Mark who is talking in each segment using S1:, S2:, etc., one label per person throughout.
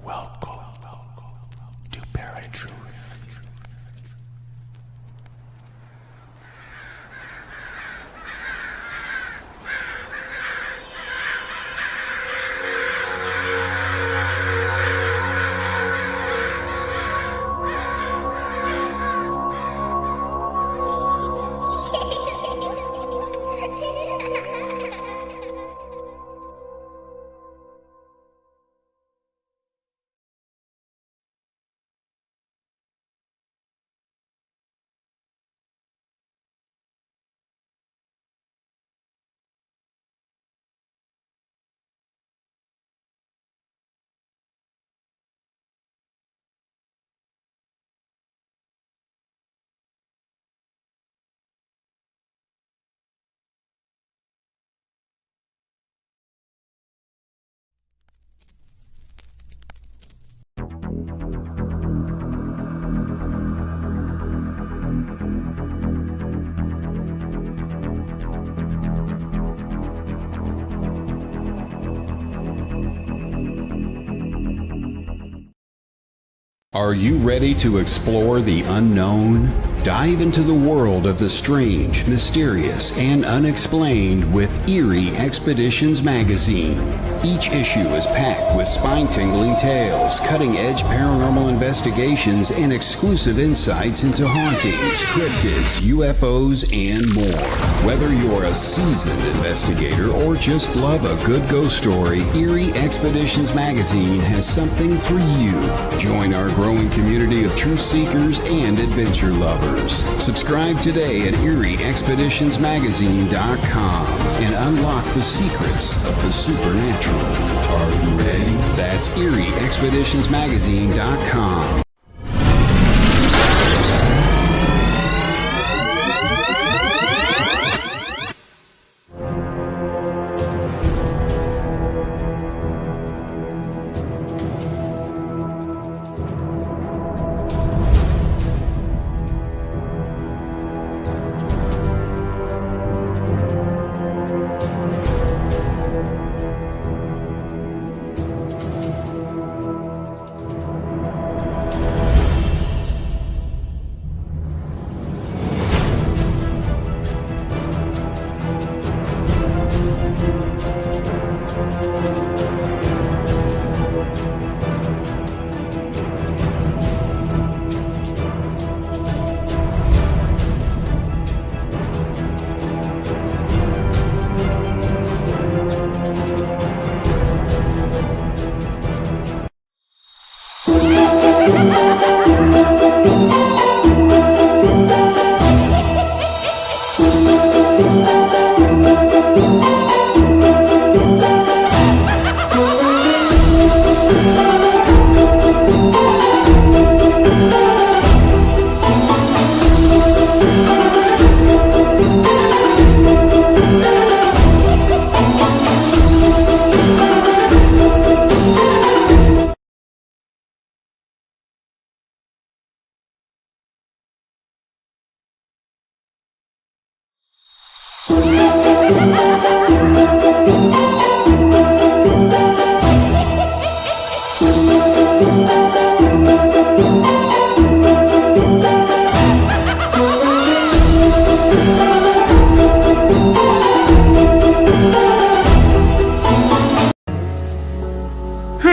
S1: Welcome to Paratruth.
S2: Are you ready to explore the unknown? Dive into the world of the strange, mysterious, and unexplained with Eerie Expeditions magazine. Each issue is packed with spine-tingling tales, cutting-edge paranormal investigations, and exclusive insights into hauntings, cryptids, UFOs, and more. Whether you're a seasoned investigator or just love a good ghost story, Eerie Expeditions magazine has something for you. Join our growing community of truth seekers and adventure lovers. Subscribe today at EerieExpeditionsMagazine.com and unlock the secrets of the supernatural. Are you ready? That's EerieExpeditionsMagazine.com.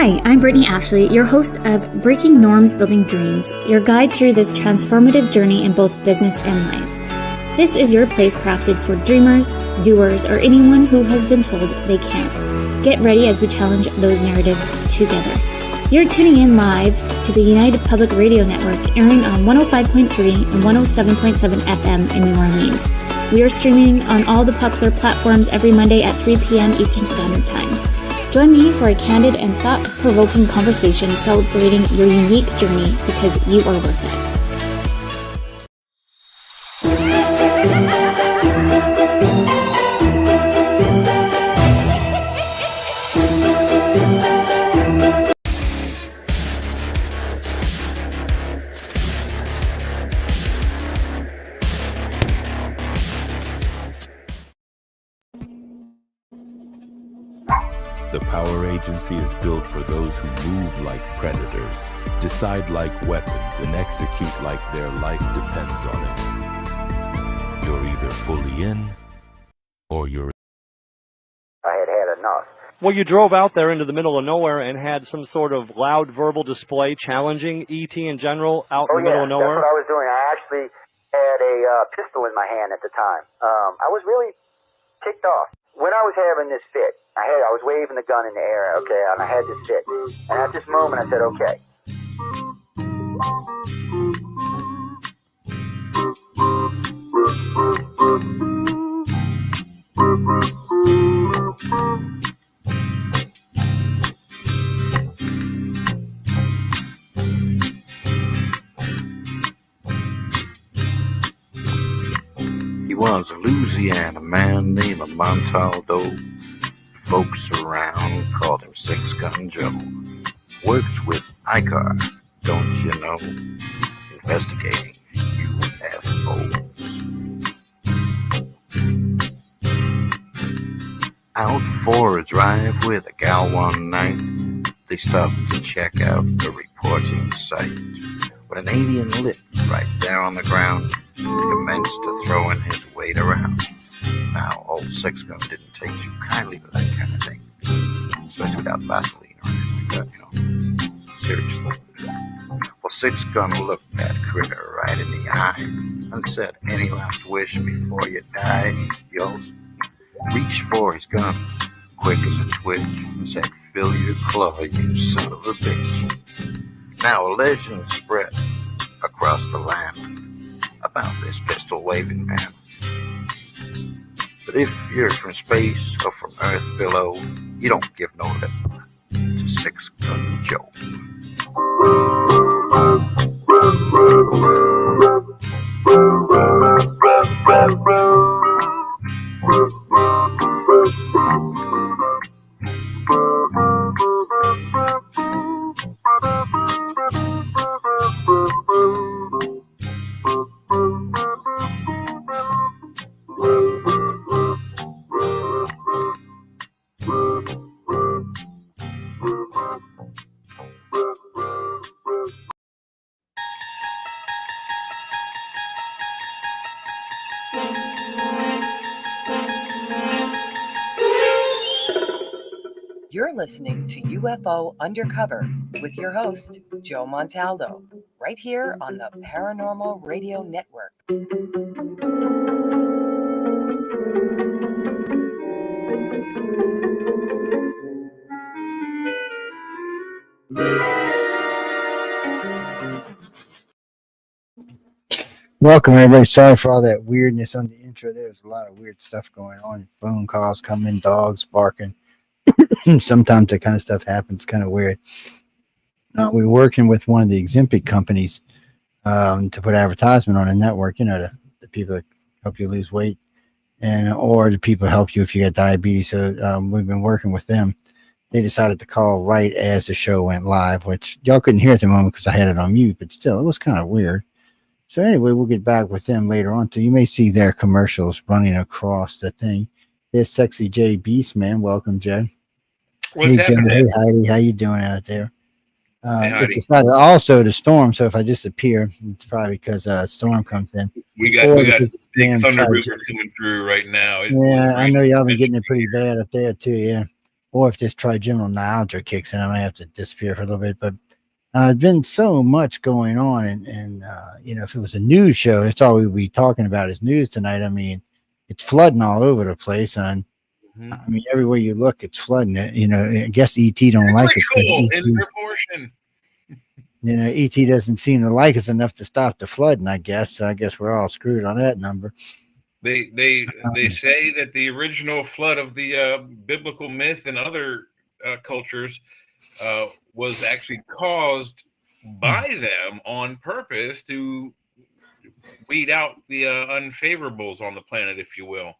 S3: Hi, I'm Brittany Ashley, your host of Breaking Norms Building Dreams, your guide through this transformative journey in both business and life. This is your place crafted for dreamers, doers, or anyone who has been told they can't. Get ready as we challenge those narratives together. You're tuning in live to the United Public Radio Network, airing on 105.3 and 107.7 FM in New Orleans. We are streaming on all the popular platforms every Monday at 3 p.m. Eastern Standard Time. Join me for a candid and thought-provoking conversation celebrating your unique journey because you are worth it.
S4: The power agency is built for those who move like predators, decide like weapons, and execute like their life depends on it. You're either fully in, or you're...
S5: I had enough.
S6: Well, you drove out there into the middle of nowhere and had some sort of loud verbal display challenging ET in general out in the middle of nowhere?
S5: That's what I was doing. I actually had a pistol in my hand at the time. I was really ticked off. When I was having this fit, I was waving the gun in the air, okay, and I had this fit. And at this moment, I said, okay.
S7: He was a Louisiana man named Montaldo. Folks around called him Six Gun Joe. Worked with ICAR, don't you know? Investigating UFOs. Out for a drive with a gal one night, they stopped to check out the reporting site. When an alien lit right there on the ground, he commenced to throwing his weight around. Now, old Six Gun didn't take too kindly to that kind of thing, especially without Vaseline or anything like that, you know. Seriously. Well, Six Gun looked that critter right in the eye and said, "Any last wish before you die?" Yo, reached for his gun, quick as a twitch, and said, "Fill your claw, you son of a bitch." Now a legend spread across the land about this pistol-waving man. But if you're from space or from Earth below, you don't give no lip to Six Gun Joe.
S8: You're listening to UFO Undercover with your host, Joe Montaldo, right here on the Paranormal Radio Network.
S9: Welcome, everybody. Sorry for all that weirdness on the intro. There's a lot of weird stuff going on. Phone calls coming, dogs barking. Sometimes that kind of stuff happens. Kind of weird. We're working with one of the Exempit companies to put advertisement on a network. You know, the people that help you lose weight, and or the people help you if you got diabetes. So we've been working with them. They decided to call right as the show went live, which y'all couldn't hear at the moment because I had it on mute. But still, it was kind of weird. So anyway, we'll get back with them later on. So you may see their commercials running across the thing. There's Sexy J Beastman. Welcome, Jay.
S10: What's happening?
S9: Hey, Heidi. How you doing out there?
S10: Hey,
S9: it decided also to storm. So if I disappear, it's probably because a storm comes in.
S10: We got big thunder rivers coming through right now.
S9: Yeah, I know y'all been getting it pretty bad up there too. Yeah. Or if this trigeminal neuralgia kicks in, I might have to disappear for a little bit. But there's been so much going on, and you know, if it was a news show, that's all we'd be talking about is news tonight. I mean, it's flooding all over the place, and I mean, everywhere you look, it's flooding. You know, I guess ET don't like us.
S10: Cool in proportion.
S9: You know, ET doesn't seem to like us enough to stop the flooding. I guess. So I guess we're all screwed on that number.
S10: They say that the original flood of the biblical myth and other cultures was actually caused by them on purpose to weed out the unfavorables on the planet, if you will.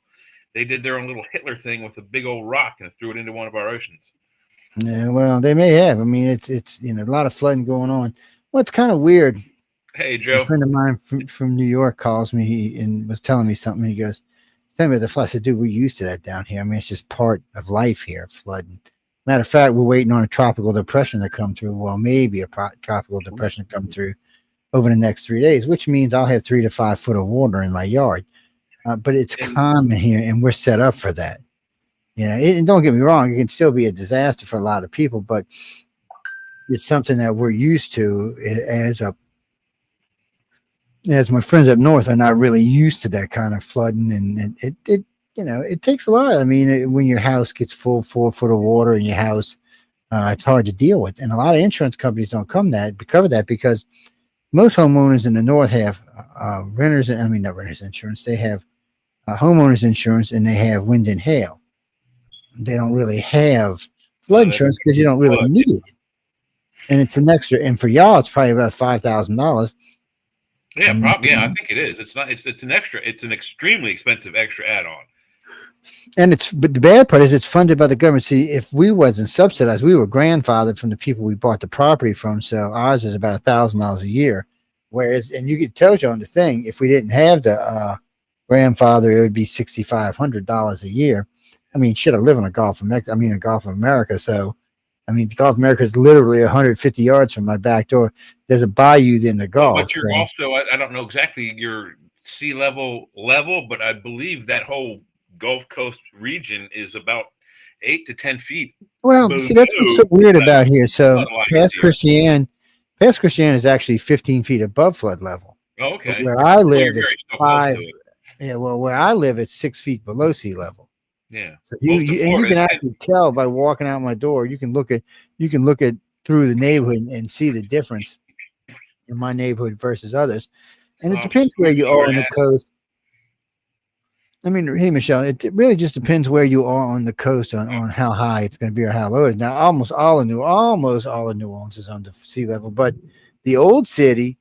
S10: They did their own little Hitler thing with a big old rock and threw it into one of our oceans.
S9: Yeah, well, they may have. I mean, it's you know, a lot of flooding going on. What's kind of weird.
S10: Hey, Joe.
S9: A friend of mine from New York calls me and was telling me something. He goes, "Tell me about the flood." I said, "Dude, we're used to that down here. I mean, it's just part of life here, flooding." Matter of fact, we're waiting on a tropical depression to come through. Well, maybe a tropical depression to come through over the next 3 days, which means I'll have 3 to 5 foot of water in my yard. But it's calm in here, and we're set up for that. And don't get me wrong, it can still be a disaster for a lot of people, but it's something that we're used to as my friends up north are not really used to that kind of flooding, and it takes a lot. I mean, when your house gets full 4 foot of water in your house, it's hard to deal with, and a lot of insurance companies don't cover that because most homeowners in the north have not renters insurance. They have homeowners insurance, and they have wind and hail. They don't really have flood insurance because you don't really need it, and it's an extra. And for y'all, it's probably about $5,000.
S10: Yeah, probably. Yeah, I think it is. It's not. It's an extra. It's an extremely expensive extra add-on.
S9: But the bad part is it's funded by the government. See, if we wasn't subsidized, we were grandfathered from the people we bought the property from. So ours is about $1,000 a year. Whereas, and it tells you on the thing, if we didn't have the grandfather, it would be $6,500 a year. I mean, shit, I live in a Gulf of America. So, I mean, the Gulf of America is literally 150 yards from my back door. There's a bayou in the Gulf.
S10: But you're also, I don't know exactly your sea level, but I believe that whole Gulf Coast region is about 8 to 10 feet.
S9: Well, see, that's what's so weird about here. So past Christian is actually 15 feet above flood level.
S10: Oh, okay.
S9: But where I live, it's 5. Yeah, well, where I live, it's 6 feet below sea level.
S10: Yeah.
S9: So you can actually tell by walking out my door. You can look at through the neighborhood and see the difference in my neighborhood versus others. And it depends where you are on the coast. I mean, hey, Michelle, it really just depends where you are on the coast on how high it's going to be or how low it is. Now, almost all of New Orleans is under sea level, but the old city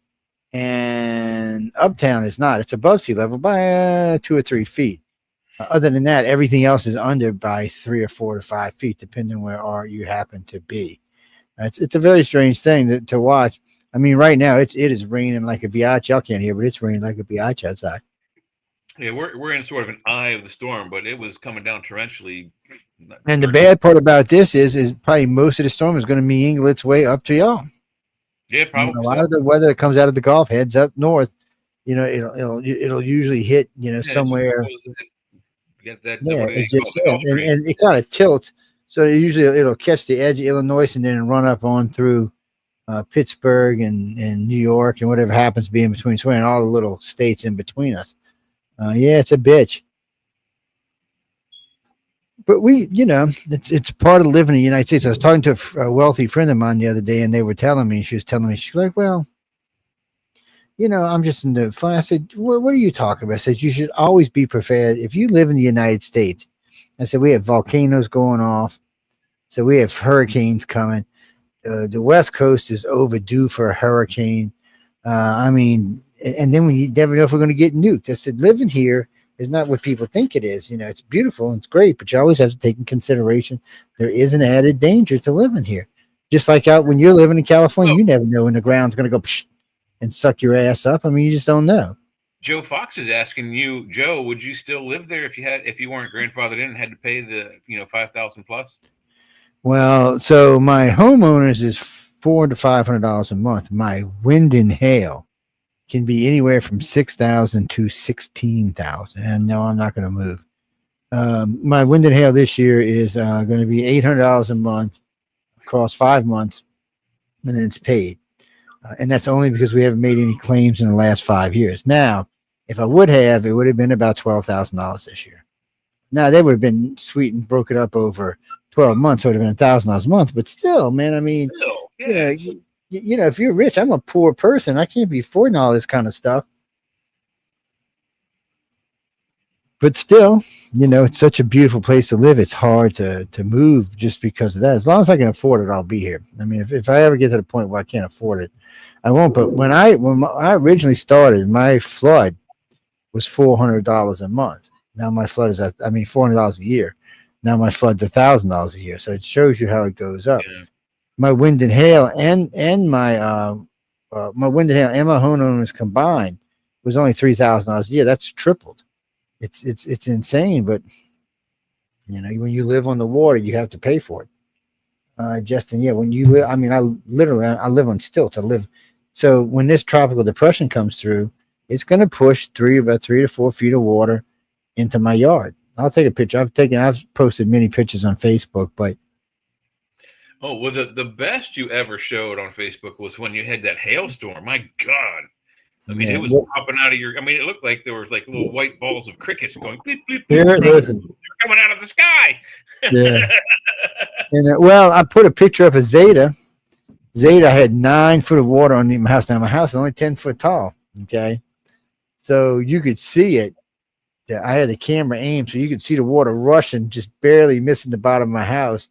S9: and uptown is not. It's above sea level by 2 or 3 feet. Other than that, everything else is under by 3 or 4 to 5 feet, depending where you happen to be. It's a very strange thing to watch. I mean, right now it is raining like a biatch. Y'all can't hear, but it's raining like a biatch outside.
S10: Yeah, we're in sort of an eye of the storm, but it was coming down torrentially.
S9: And the bad part about this is probably most of the storm is going to mingle its way up to y'all.
S10: Yeah, probably.
S9: A lot of the weather that comes out of the Gulf heads up north. It'll usually hit somewhere. It just and it kind of tilts, so it'll catch the edge of Illinois and then run up on through Pittsburgh and New York and whatever happens to be in between, so all the little states in between us. It's a bitch. But it's part of living in the United States. I was talking to a wealthy friend of mine the other day, and she was telling me, she's like, well, I'm just in the fun. I said, what are you talking about? I said, you should always be prepared. If you live in the United States, I said, we have volcanoes going off. So we have hurricanes coming. The West Coast is overdue for a hurricane. And then we never know if we're going to get nuked. I said, living here is not what people think it is. It's beautiful and it's great, but you always have to take in consideration there is an added danger to living here. Just like out when you're living in California, you never know when the ground's going to go psh, and suck your ass up. I mean, you just don't know.
S10: Joe Fox is asking you, Joe, would you still live there if you weren't grandfathered in and had to pay the $5,000 plus?
S9: Well, so my homeowners is $400 to $500 a month. My wind and hail can be anywhere from $6,000 to $16,000. And no, I'm not going to move. My wind and hail this year is going to be $800 a month across 5 months, and then it's paid. And that's only because we haven't made any claims in the last 5 years. Now, if I would have, it would have been about $12,000 this year. Now, they would have been sweet and broke it up over 12 months. So it would have been $1,000 a month. But still, man, I mean, if you're rich, I'm a poor person. I can't be affording all this kind of stuff. But still, it's such a beautiful place to live. It's hard to move just because of that. As long as I can afford it, I'll be here. I mean, if I ever get to the point where I can't afford it, I won't. But when I originally started, my flood was $400 a month. Now my flood is $400 a year. Now my flood's $1,000 a year. So it shows you how it goes up. Yeah. My wind and hail and my wind and hail and my homeowners combined was only $3,000 a year. That's tripled. It's insane, but when you live on the water, you have to pay for it. Justin. Yeah, when you live, I mean, I literally I live on stilts. So when this tropical depression comes through, it's going to push about 3 to 4 feet of water into my yard. I'll take a picture. I've posted many pictures on Facebook, but
S10: Oh, well, the best you ever showed on Facebook was when you had that hailstorm. My God. I mean, it
S9: yeah,
S10: was popping out of your. I mean, it looked like there was like little white balls of crickets going bleep bleep bleep.
S9: here, listen,
S10: They're coming out of the sky.
S9: yeah. And well, I put a picture up of Zeta. Zeta had 9 foot of water underneath my house. Now my house is only 10 foot tall. Okay, so you could see it. I had the camera aimed so you could see the water rushing, just barely missing the bottom of my house.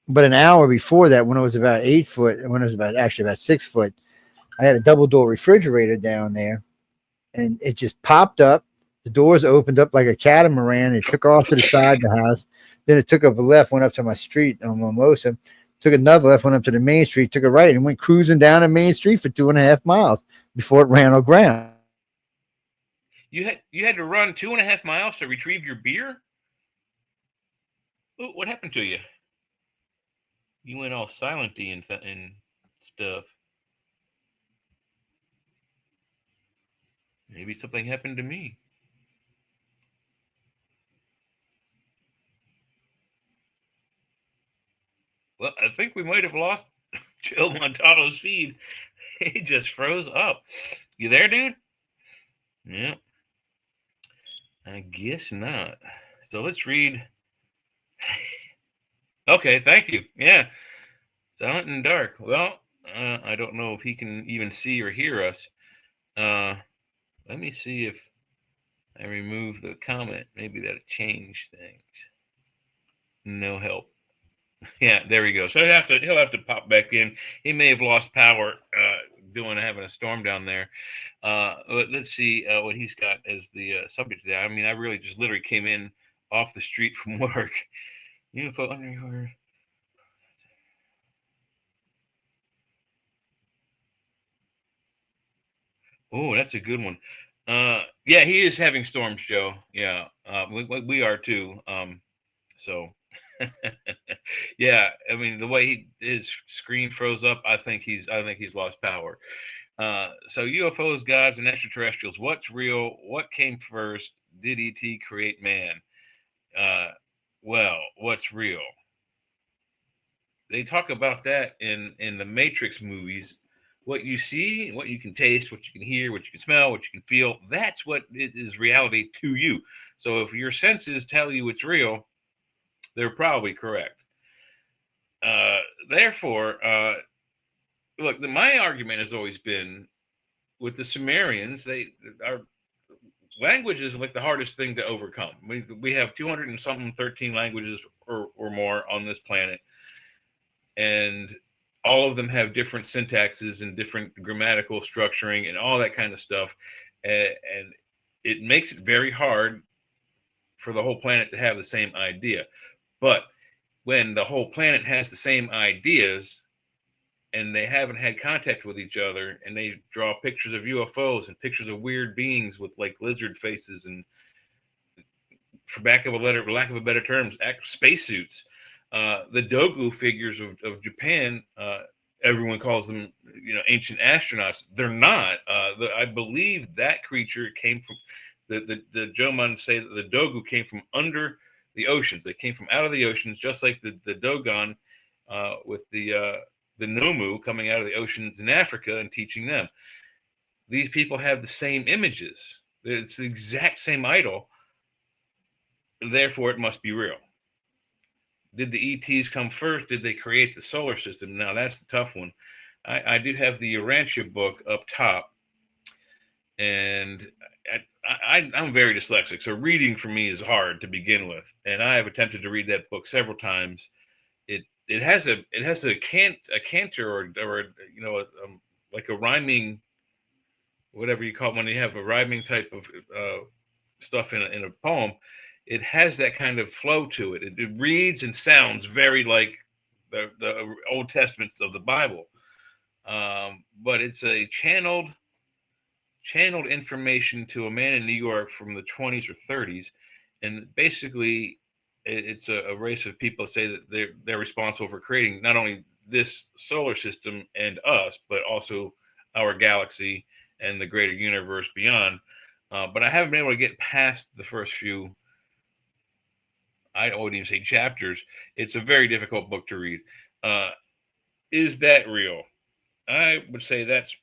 S9: But an hour before that, when it was about 8 foot, when it was about 6 foot, I had a double door refrigerator down there, and it just popped up. The doors opened up like a catamaran. It took off to the side of the house. Then it took up a left, went up to my street on Mimosa. Took another left, went up to the main street, took a right, and went cruising down the main street for 2.5 miles before it ran aground.
S10: You had to run 2.5 miles to retrieve your beer. Ooh, what happened to you? You went all silent-y and stuff. Maybe something happened to me. Well, I think we might have lost Joe Montaldo's feed. He just froze up. You there, dude? Yeah. I guess not. So let's read. Okay, thank you. Yeah. Silent and dark. Well, I don't know if he can even see or hear us. Let me see if I remove the comment. Maybe that'll change things. No help. Yeah, there we go. So he'll have to pop back in. He may have lost power having a storm down there. Let's see what he's got as the subject today. I mean, I really just literally came in off the street from work. UFO undercover. Oh, that's a good one. Yeah, he is having storms, Joe. Yeah, we are too. So, yeah, I mean, the way his screen froze up, I think he's lost power. So UFOs, gods, and extraterrestrials. What's real? What came first? Did ET create man? Well, what's real? They talk about that in the Matrix movies. What you see, what you can taste, what you can hear, what you can smell, what you can feel, that's what is reality to you. So if your senses tell you it's real, they're probably correct. Therefore, look, my argument has always been with the Sumerians, our language is like the hardest thing to overcome. We have 200 and something 13 languages or more on this planet, and all of them have different syntaxes and different grammatical structuring and all that kind of stuff, and it makes it very hard for the whole planet to have the same idea. But when the whole planet has the same ideas and they haven't had contact with each other, and they draw pictures of UFOs and pictures of weird beings with like lizard faces and, for lack of a better terms, spacesuits. The Dogu figures of Japan, everyone calls them, ancient astronauts. They're not. I believe that creature came from the Jomon say that the Dogu came from under the oceans. They came from out of the oceans, just like the Dogon with the Nomu coming out of the oceans in Africa and teaching them. These people have the same images. It's the exact same idol. Therefore, it must be real. Did the ETs come first? Did they create the solar system? Now, that's the tough one. I do have the Urantia book up top, and I'm very dyslexic, so reading for me is hard to begin with. And I have attempted to read that book several times. It has a canter or like a rhyming, whatever you call it, when you have a rhyming type of stuff in a poem. It has that kind of flow to it. It reads and sounds very like the Old Testaments of the Bible, but it's a channeled information to a man in New York from the 20s or 30s, and basically it's a race of people that say that they're responsible for creating not only this solar system and us, but also our galaxy and the greater universe beyond. But I haven't been able to get past the first few, I wouldn't even say chapters. It's a very difficult book to read. Is that real? I would say that's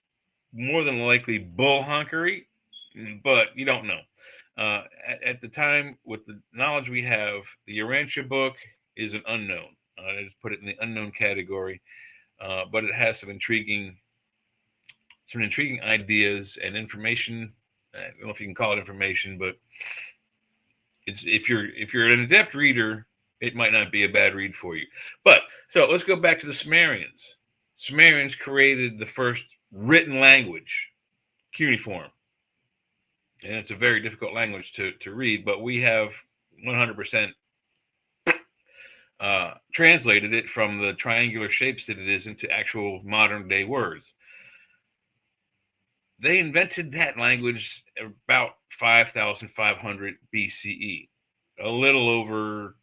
S10: more than likely bull honkery, but you don't know. At the time, with the knowledge we have, the Urantia book is an unknown. I just put it in the unknown category, but it has some intriguing ideas and information. I don't know if you can call it information, but it's if you're an adept reader, it might not be a bad read for you. But so let's go back to the Sumerians. Sumerians created the first written language, cuneiform. And it's a very difficult language to read, but we have 100% translated it from the triangular shapes that it is into actual modern day words. They invented that language about 5,500 BCE, a little over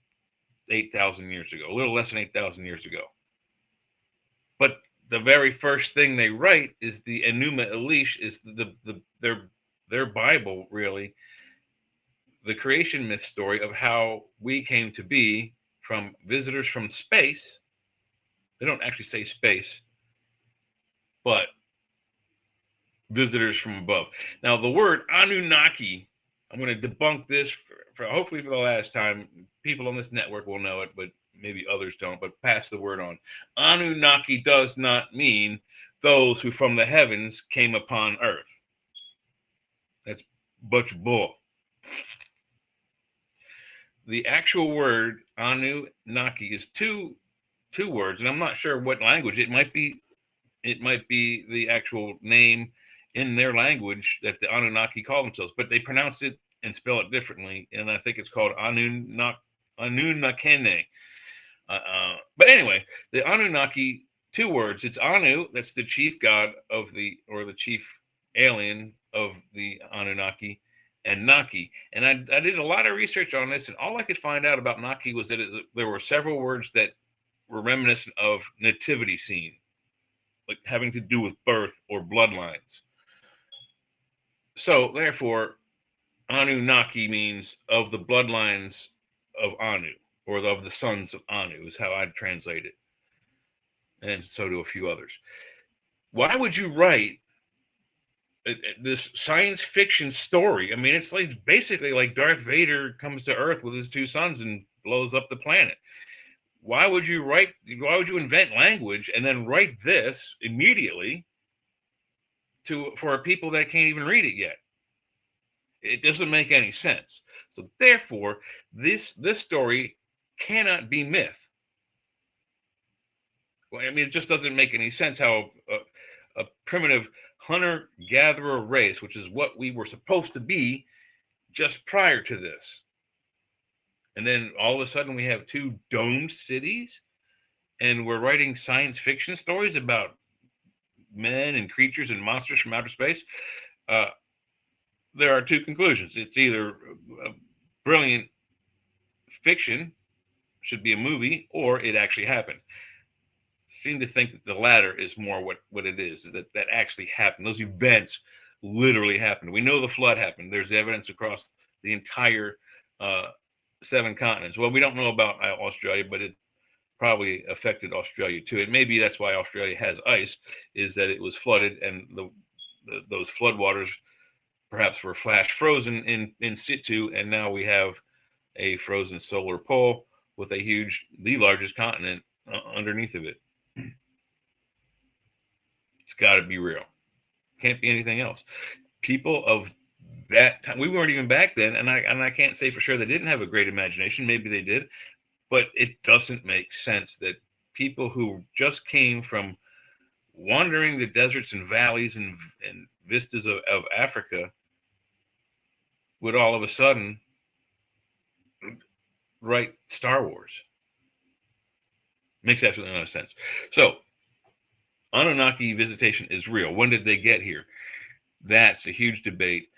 S10: 8,000 years ago, a little less than 8,000 years ago. But the very first thing they write is the Enuma Elish, is their Bible, really, the creation myth story of how we came to be from visitors from space. They don't actually say space, but visitors from above. Now, the word Anunnaki, I'm going to debunk this for hopefully for the last time. People on this network will know it, but maybe others don't, but pass the word on. Anunnaki does not mean those who from the heavens came upon earth. That's bunch of bull. The actual word Anunnaki is two words, and I'm not sure what language. It might be the actual name in their language that the Anunnaki call themselves, but they pronounce it and spell it differently, and I think it's called Anunnakene. But anyway, the Anunnaki, two words. It's Anu, that's the chief god of the chief alien of the Anunnaki, and Naki. And I did a lot of research on this, and all I could find out about Naki was that there were several words that were reminiscent of nativity scene, like having to do with birth or bloodlines. So therefore, Anunnaki means of the bloodlines of Anu, or of the sons of Anu, is how I'd translate it. And so do a few others. Why would you write this science fiction story? I mean, it's like basically like Darth Vader comes to Earth with his two sons and blows up the planet. Why would you invent language and then write this immediately for people that can't even read it yet? It doesn't make any sense. So therefore, this story cannot be myth. Well, I mean, it just doesn't make any sense how a primitive hunter-gatherer race, which is what we were supposed to be just prior to this, and then all of a sudden we have two domed cities, and we're writing science fiction stories about men and creatures and monsters from outer space. There are two conclusions. It's either a brilliant fiction, should be a movie, or it actually happened. Seem to think that the latter is more what it is that actually happened. Those events literally happened. We know the flood happened. There's evidence across the entire 7 continents. Well, we don't know about Australia, but it probably affected Australia too. And maybe that's why Australia has ice, is that it was flooded, and those floodwaters perhaps were flash frozen in situ, and now we have a frozen solar pole with the largest continent underneath of it. It's got to be real. Can't be anything else. People of that time, we weren't even back then, and I can't say for sure they didn't have a great imagination. Maybe they did, but it doesn't make sense that people who just came from wandering the deserts and valleys and vistas of Africa would all of a sudden write Star Wars. Makes absolutely no sense. So, Anunnaki visitation is real. When did they get here? That's a huge debate.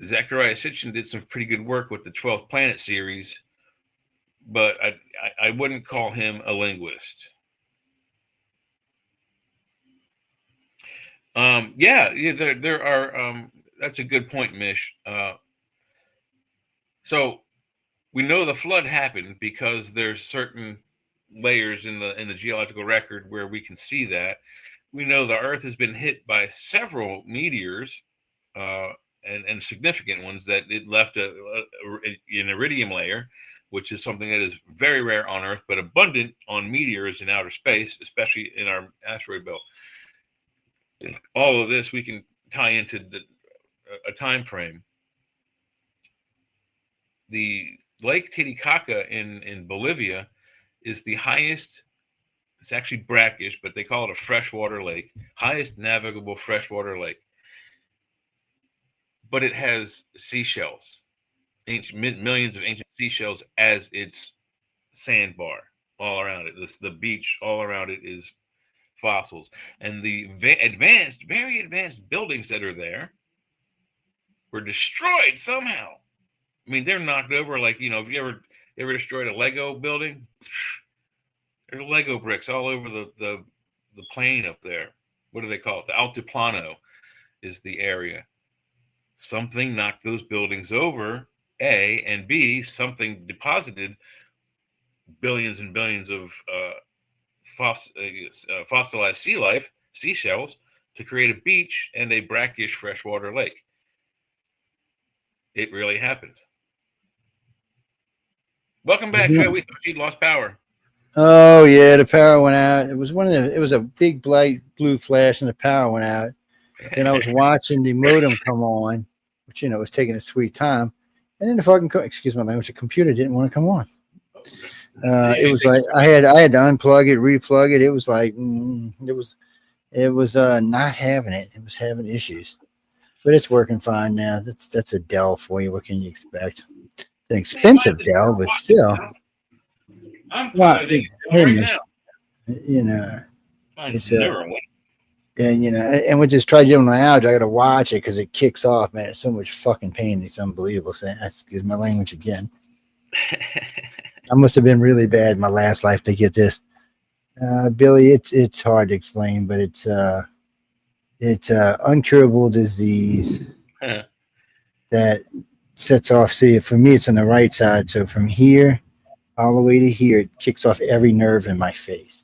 S10: Zachariah Sitchin did some pretty good work with the 12th Planet series, but I wouldn't call him a linguist. Yeah, there are. That's a good point, Mish. So we know the flood happened because there's certain layers in the geological record where we can see that. We know the Earth has been hit by several meteors, and significant ones, that it left an iridium layer, which is something that is very rare on Earth, but abundant on meteors in outer space, especially in our asteroid belt. All of this we can tie into a time frame. The Lake Titicaca in Bolivia is the highest. It's actually brackish, but they call it a freshwater lake, highest navigable freshwater lake. But it has seashells, millions of ancient seashells as its sandbar all around it. The beach all around it is fossils, and the very advanced buildings that are there were destroyed somehow. I mean, they're knocked over. Like, if you ever destroyed a Lego building, there's Lego bricks all over the plain up there. What do they call it? The Altiplano is the area. Something knocked those buildings over, A, and B, something deposited billions and billions of fossilized seashells, to create a beach and a brackish freshwater lake. It really happened. Welcome back, Joe. We thought you'd lost power.
S9: Oh yeah, the power went out. It was a big bright blue flash and the power went out. Then I was watching the modem come on, which was taking a sweet time. And then the fucking excuse my language, the computer didn't want to come on. It was like I had to unplug it, replug it. It was like it was not having it. It was having issues, but it's working fine now. That's a Dell for you. What can you expect? It's an expensive Dell, but still. It's and with this trigeminal algae, I got to watch it because it kicks off, man. It's so much fucking pain. It's unbelievable. Excuse my language again. I must have been really bad in my last life to get this, Billy. It's hard to explain, but it's uncurable disease that sets off. See, for me, it's on the right side. So from here all the way to here, it kicks off every nerve in my face.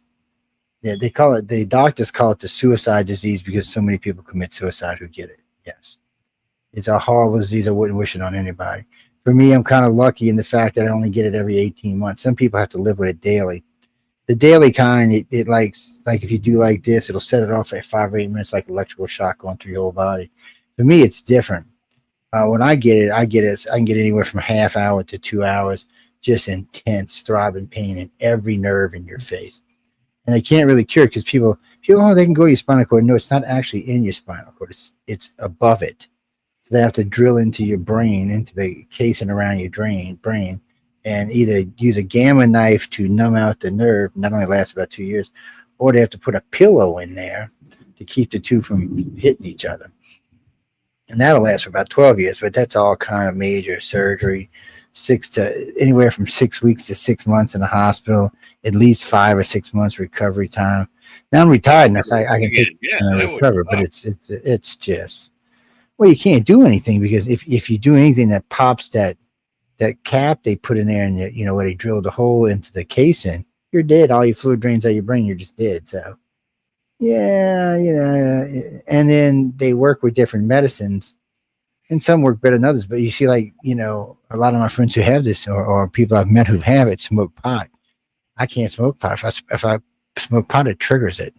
S9: Yeah, the doctors call it the suicide disease because so many people commit suicide who get it. Yes. It's a horrible disease. I wouldn't wish it on anybody. For me, I'm kind of lucky in the fact that I only get it every 18 months. Some people have to live with it daily. The daily kind, it likes, like if you do like this, it'll set it off at 5 or 8 minutes, like electrical shock going through your whole body. For me, it's different. When I get it, I can get anywhere from a half hour to 2 hours, just intense throbbing pain in every nerve in your face. And they can't really cure it because people, they can go to your spinal cord. No, it's not actually in your spinal cord. It's above it. So they have to drill into your brain, into the casing around your brain, and either use a gamma knife to numb out the nerve. Not only lasts about 2 years, or they have to put a pillow in there to keep the two from hitting each other. And that'll last for about 12 years, but that's all kind of major surgery. Anywhere from 6 weeks to 6 months in the hospital, at least 5 or 6 months recovery time. Now I'm retired, and I can take recover, but it's just, well, you can't do anything because if you do anything that pops that cap they put in there and where they drilled a hole into the casing, you're dead. All your fluid drains out your brain, you're just dead. So yeah, and then they work with different medicines. And some work better than others, but you see, like, a lot of my friends who have this or people I've met who have it smoke pot. I can't smoke pot. If I smoke pot, it triggers it.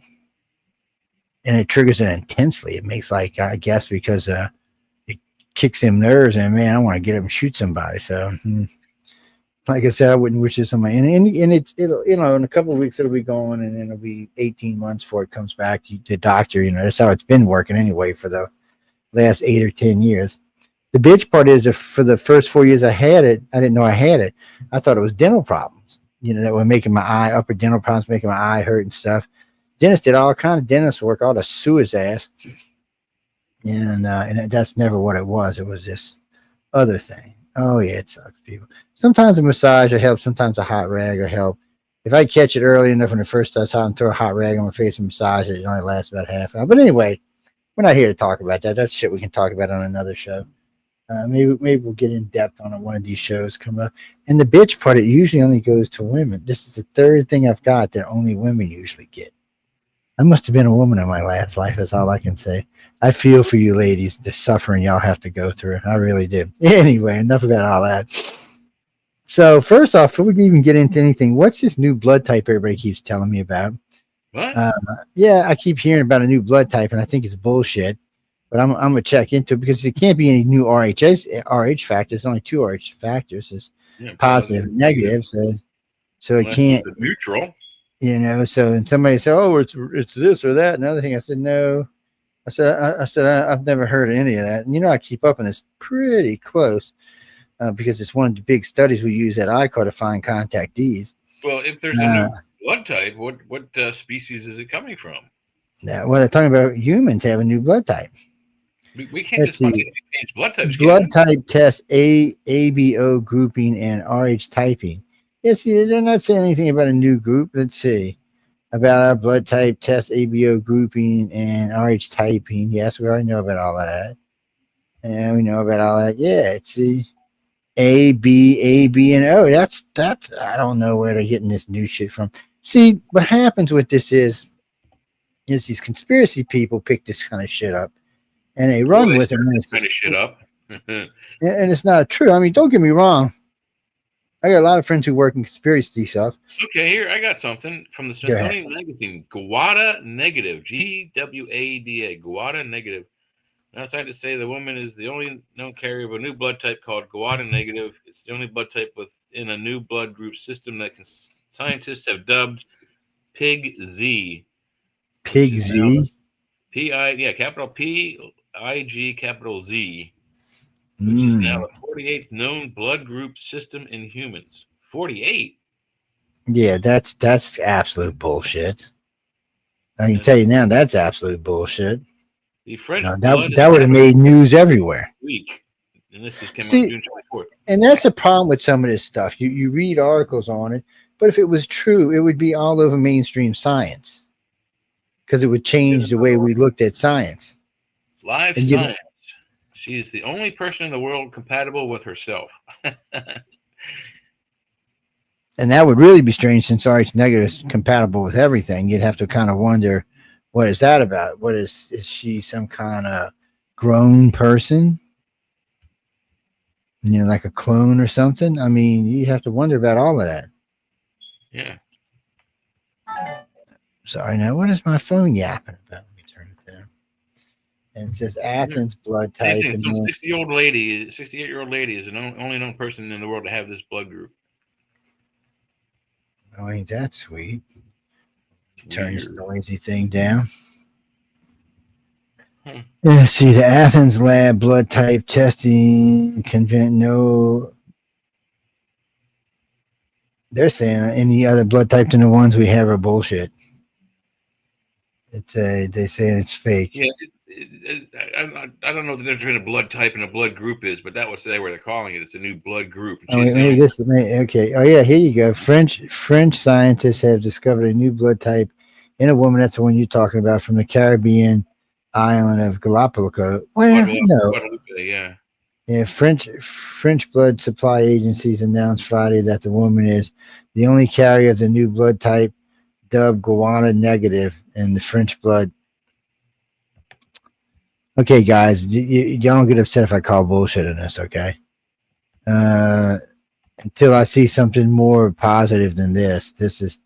S9: And it triggers it intensely. It makes, like, I guess because it kicks them nerves and, man, I want to get up and shoot somebody. So, like I said, I wouldn't wish this on my, and it'll, in a couple of weeks it'll be gone, and then it'll be 18 months before it comes back. The doctor, that's how it's been working anyway for the last 8 or 10 years. The bitch part is that for the first 4 years I had it, I didn't know I had it. I thought it was dental problems, that were making my upper dental problems, making my eye hurt and stuff. Dentist did all kind of dentist work, all to sue his ass. And that's never what it was. It was just other thing. Oh yeah, it sucks, people. Sometimes a massage will help. Sometimes a hot rag will help. If I catch it early enough when it first starts hot and throw a hot rag on my face and massage it, it only lasts about half an hour. But anyway, we're not here to talk about that. That's shit we can talk about on another show. Maybe we'll get in depth on one of these shows coming up. And the bitch part, it usually only goes to women. This is the third thing I've got that only women usually get. I must have been a woman in my last life, is all I can say. I feel for you ladies, the suffering y'all have to go through. I really do. Anyway, enough about all that. So first off, before we even get into anything, what's this new blood type everybody keeps telling me about?
S10: What?
S9: Yeah, I keep hearing about a new blood type, and I think it's bullshit. But I'm gonna check into it because it can't be any new RH factors. There's only two RH factors. It's positive and negative. So it can't
S10: neutral.
S9: You know. So and somebody said, "Oh, it's this or that." Another thing, I said, "No." I said I've never heard of any of that. And I keep up on this pretty close because it's one of the big studies we use at ICAR to find contactees.
S10: Well, if there's a new blood type, what species is it coming from?
S9: Well, they're talking about humans have a new blood type.
S10: We can't just fucking change blood types.
S9: Blood type test ABO grouping and RH typing. Yeah, see, they're not saying anything about a new group. Let's see. About our blood type test ABO grouping and RH typing. Yes, we already know about all of that. And we know about all that. Yeah, it's the A, B, and O. That's I don't know where they're getting this new shit from. See, what happens with this is these conspiracy people pick this kind of shit up. And they run with it.
S10: Kind of shit up.
S9: And it's not true. I mean, don't get me wrong. I got a lot of friends who work in conspiracy stuff.
S10: Okay, here I got something from the Smithsonian Magazine. Guada negative. GWADA. Guada negative. Now, scientists say the woman is the only known carrier of a new blood type called Guada negative. It's the only blood type within a new blood group system that scientists have dubbed Pig Z.
S9: Pig Z?
S10: Capital P-I-G, capital Z. Which is now the 48th known blood group system in humans. 48?
S9: Yeah, that's absolute bullshit. I can tell you now, that's absolute bullshit.
S10: The French
S9: that would have made news everywhere.
S10: Week. And this just came out June 24th.
S9: And that's a problem with some of this stuff. You read articles on it, but if it was true, it would be all over mainstream science. Because it would change the way we looked at science.
S10: Live science. She's the only person in the world compatible with herself.
S9: And that would really be strange since RH negative is compatible with everything. You'd have to kind of wonder, what is that about? What is she some kind of grown person? Like a clone or something? I mean, you have to wonder about all of that.
S10: Yeah.
S9: Sorry, now what is my phone yapping about? Let me turn it down. And it says Athens blood type.
S10: Some 68-year-old lady is the only known person in the world to have this blood group.
S9: Oh, ain't that sweet? Turn this noisy thing down. Let's see, the Athens lab blood type testing they're saying any other blood type than the ones we have are bullshit. They say it's fake.
S10: Yeah, I don't know the difference between a blood type and a blood group is, but that would say where they're calling it. It's a new blood group.
S9: Okay. Oh yeah, here you go. French scientists have discovered a new blood type in a woman. That's the one you're talking about from the Caribbean island of Galapagos. Well, no.
S10: Yeah.
S9: Yeah, French blood supply agencies announced Friday that the woman is the only carrier of the new blood type dubbed Guada negative in the French blood. Okay, guys, y'all don't get upset if I call bullshit on this, okay? Until I see something more positive than this. This is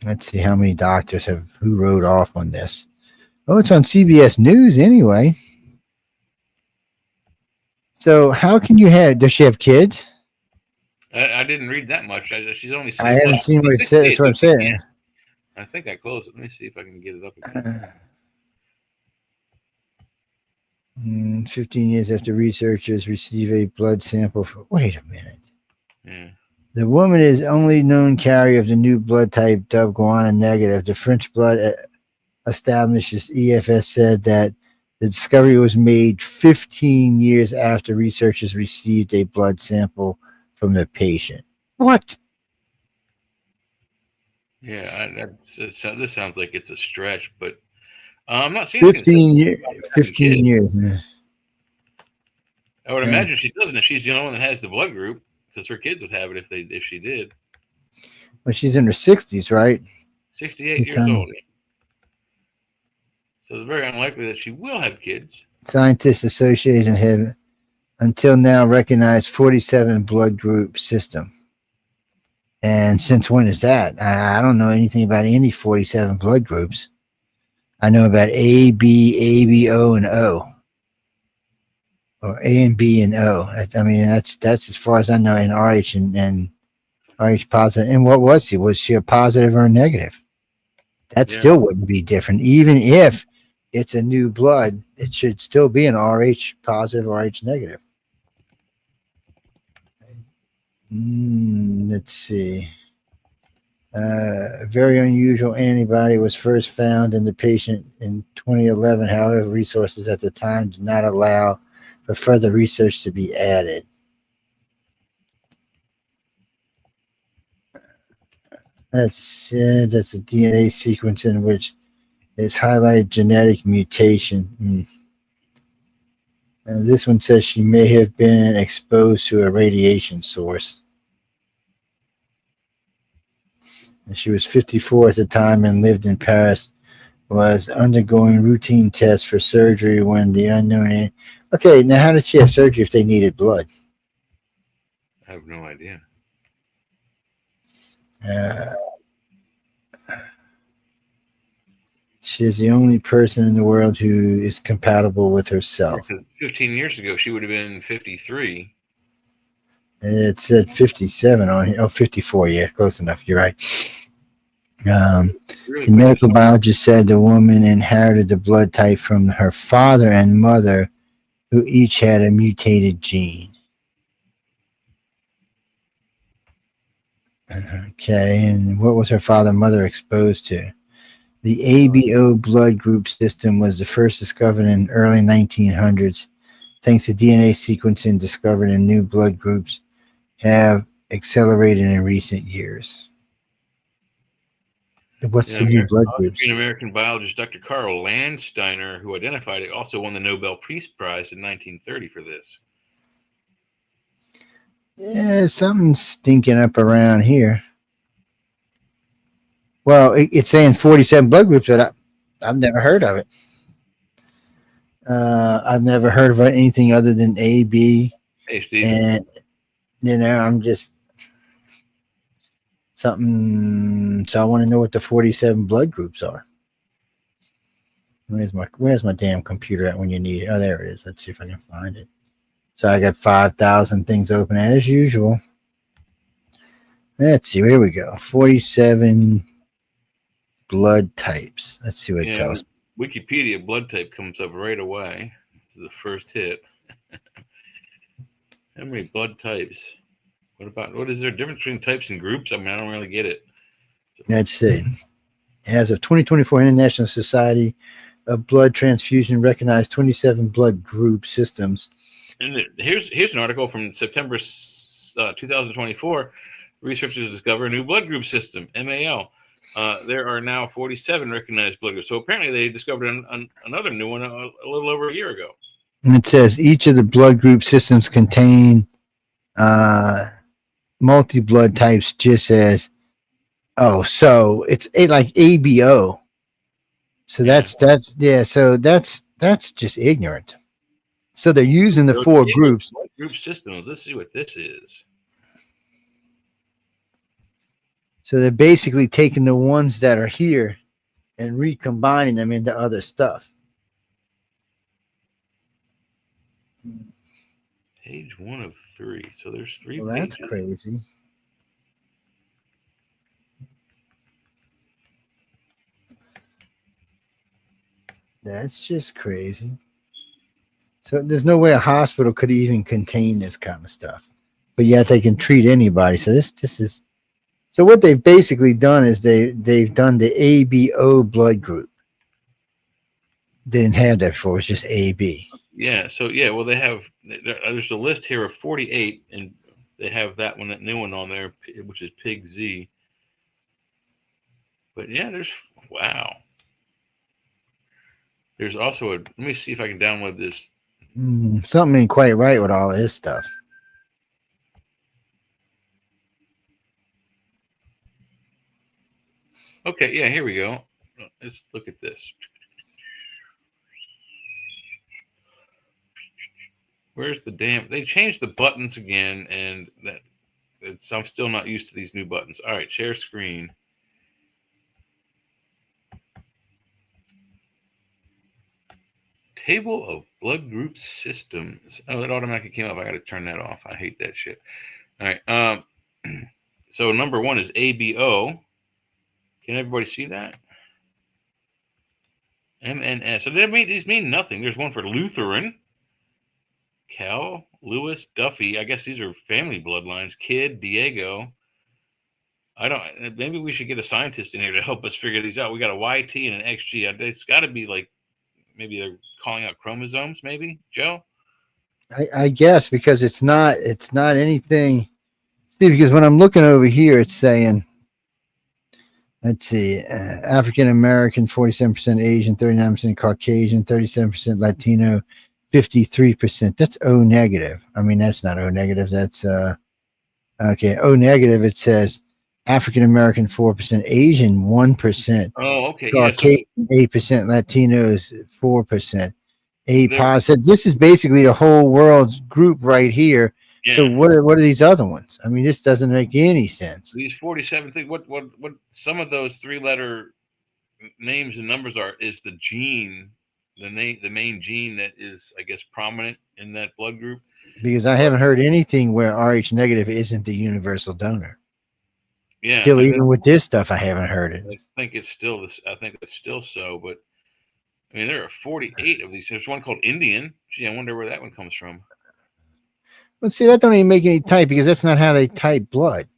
S9: let's see how many doctors who wrote off on this. Oh, it's on CBS News anyway. So how can you does she have kids?
S10: I didn't read that much. She's only.
S9: I haven't seen what it says. That's what I'm saying.
S10: I think I closed it. Let me see if I can get it up again.
S9: 15 years after researchers receive a blood sample wait a minute.
S10: Yeah.
S9: The woman is only known carrier of the new blood type dubbed Guada negative. The French blood establishes EFS said that The discovery was made 15 years after researchers received a blood sample from the patient. What?
S10: Yeah, this sounds like it's a stretch, but I'm not seeing
S9: 15 years. 15
S10: kids.
S9: years. Yeah.
S10: I would
S9: Yeah.
S10: imagine she doesn't if she's the only one that has the blood group, because her kids would have it if she did.
S9: Well, she's in her 60s, right?
S10: 68 years old. So it's very unlikely that she will have kids.
S9: Scientists Association have until now recognized 47 blood group system. And since when is that? I don't know anything about any 47 blood groups. I know about A, B, O, and O. Or A and B and O. I mean, that's as far as I know in RH and RH positive. And what was she? Was she a positive or a negative? That still wouldn't be different. Even if it's a new blood, it should still be an RH positive, RH negative. Let's see. A very unusual antibody was first found in the patient in 2011. However, resources at the time did not allow for further research to be added. That's a DNA sequence in which is highlighted genetic mutation. This one says she may have been exposed to a radiation source. And she was 54 at the time and lived in Paris. Was undergoing routine tests for surgery when the unknown. Okay, now how did she have surgery if they needed blood?
S10: I have no idea.
S9: She is the only person in the world who is compatible with herself.
S10: 15 years ago, she would have been 53.
S9: It said 57 on here. Oh, 54. Yeah, close enough. You're right. The medical biologist said the woman inherited the blood type from her father and mother, who each had a mutated gene. Okay, and what was her father and mother exposed to? The ABO blood group system was the first discovered in early 1900s. Thanks to DNA sequencing discovered in new blood groups have accelerated in recent years. What's the new blood groups?
S10: American biologist Dr. Carl Landsteiner, who identified it, also won the Nobel Peace Prize in 1930 for this.
S9: Yeah, something's stinking up around here. Well, it's saying 47 blood groups, but I've never heard of it. I've never heard of anything other than A, B.
S10: Hey, Steve.
S9: And, I'm just something. So I want to know what the 47 blood groups are. Where's my damn computer at when you need it? Oh, there it is. Let's see if I can find it. So I got 5,000 things open as usual. Let's see. Here we go. 47 blood types. Let's see what it tells.
S10: Wikipedia blood type comes up right away. The first hit. How many blood types? What is there a difference between types and groups? I mean, I don't really get it.
S9: Let's see. As of 2024, International Society of Blood Transfusion recognized 27 blood group systems.
S10: And here's an article from September 2024. Researchers discover a new blood group system, MAL. There are now 47 recognized blood groups. So apparently they discovered another new one a little over a year ago.
S9: And it says each of the blood group systems contain multi-blood types, just as so it's like ABO. So that's just ignorant. So they're using the four groups.
S10: Blood group systems. Let's see what this is.
S9: So they're basically taking the ones that are here and recombining them into other stuff.
S10: Page 1 of 3. So there's 3
S9: Well, that's
S10: pages.
S9: crazy. That's just crazy. So there's no way a hospital could even contain this kind of stuff. But yet they can treat anybody. So this is so what they've basically done is they've done the ABO blood group. They didn't have that before. It was just AB.
S10: Yeah. So yeah, well, there's a list here of 48, and they have that new one on there, which is Pig Z. But yeah, wow. There's also let me see if I can download this.
S9: Something ain't quite right with all of this stuff.
S10: Okay, yeah, here we go. Let's look at this. Where's the damn? They changed the buttons again, and I'm still not used to these new buttons. All right, share screen. Table of blood group systems. Oh, that automatically came up. I got to turn that off. I hate that shit. All right. So number 1 is ABO. Can everybody see that? MNS. So these mean nothing. There's one for Lutheran. Cal, Lewis, Duffy. I guess these are family bloodlines. Kid, Diego. Maybe we should get a scientist in here to help us figure these out. We got a YT and an XG. It's got to be like, maybe they're calling out chromosomes, maybe, Joe?
S9: I guess, because it's not anything. See, because when I'm looking over here, it's saying, let's see, African American, 47%, Asian, 39% Caucasian, 37% Latino, 53%. That's O negative. I mean, that's not O negative. That's okay. O negative. It says African American 4%, Asian 1%.
S10: Oh, okay.
S9: Caucasian 8%, Latinos 4%. A positive. This is basically the whole world's group right here. Yeah. So what are these other ones? I mean, this doesn't make any sense.
S10: These 47 things. What some of those 3-letter names and numbers is the gene, the main gene that is, I guess, prominent in that blood group.
S9: Because I haven't heard anything where Rh negative isn't the universal donor.
S10: Yeah.
S9: Still, even with this stuff, I haven't heard it.
S10: I think it's still this. I think it's still so, but I mean, there are 48 of these. There's one called Indian. Gee, I wonder where that one comes from.
S9: Let's see, that don't even make any type, because that's not how they type blood.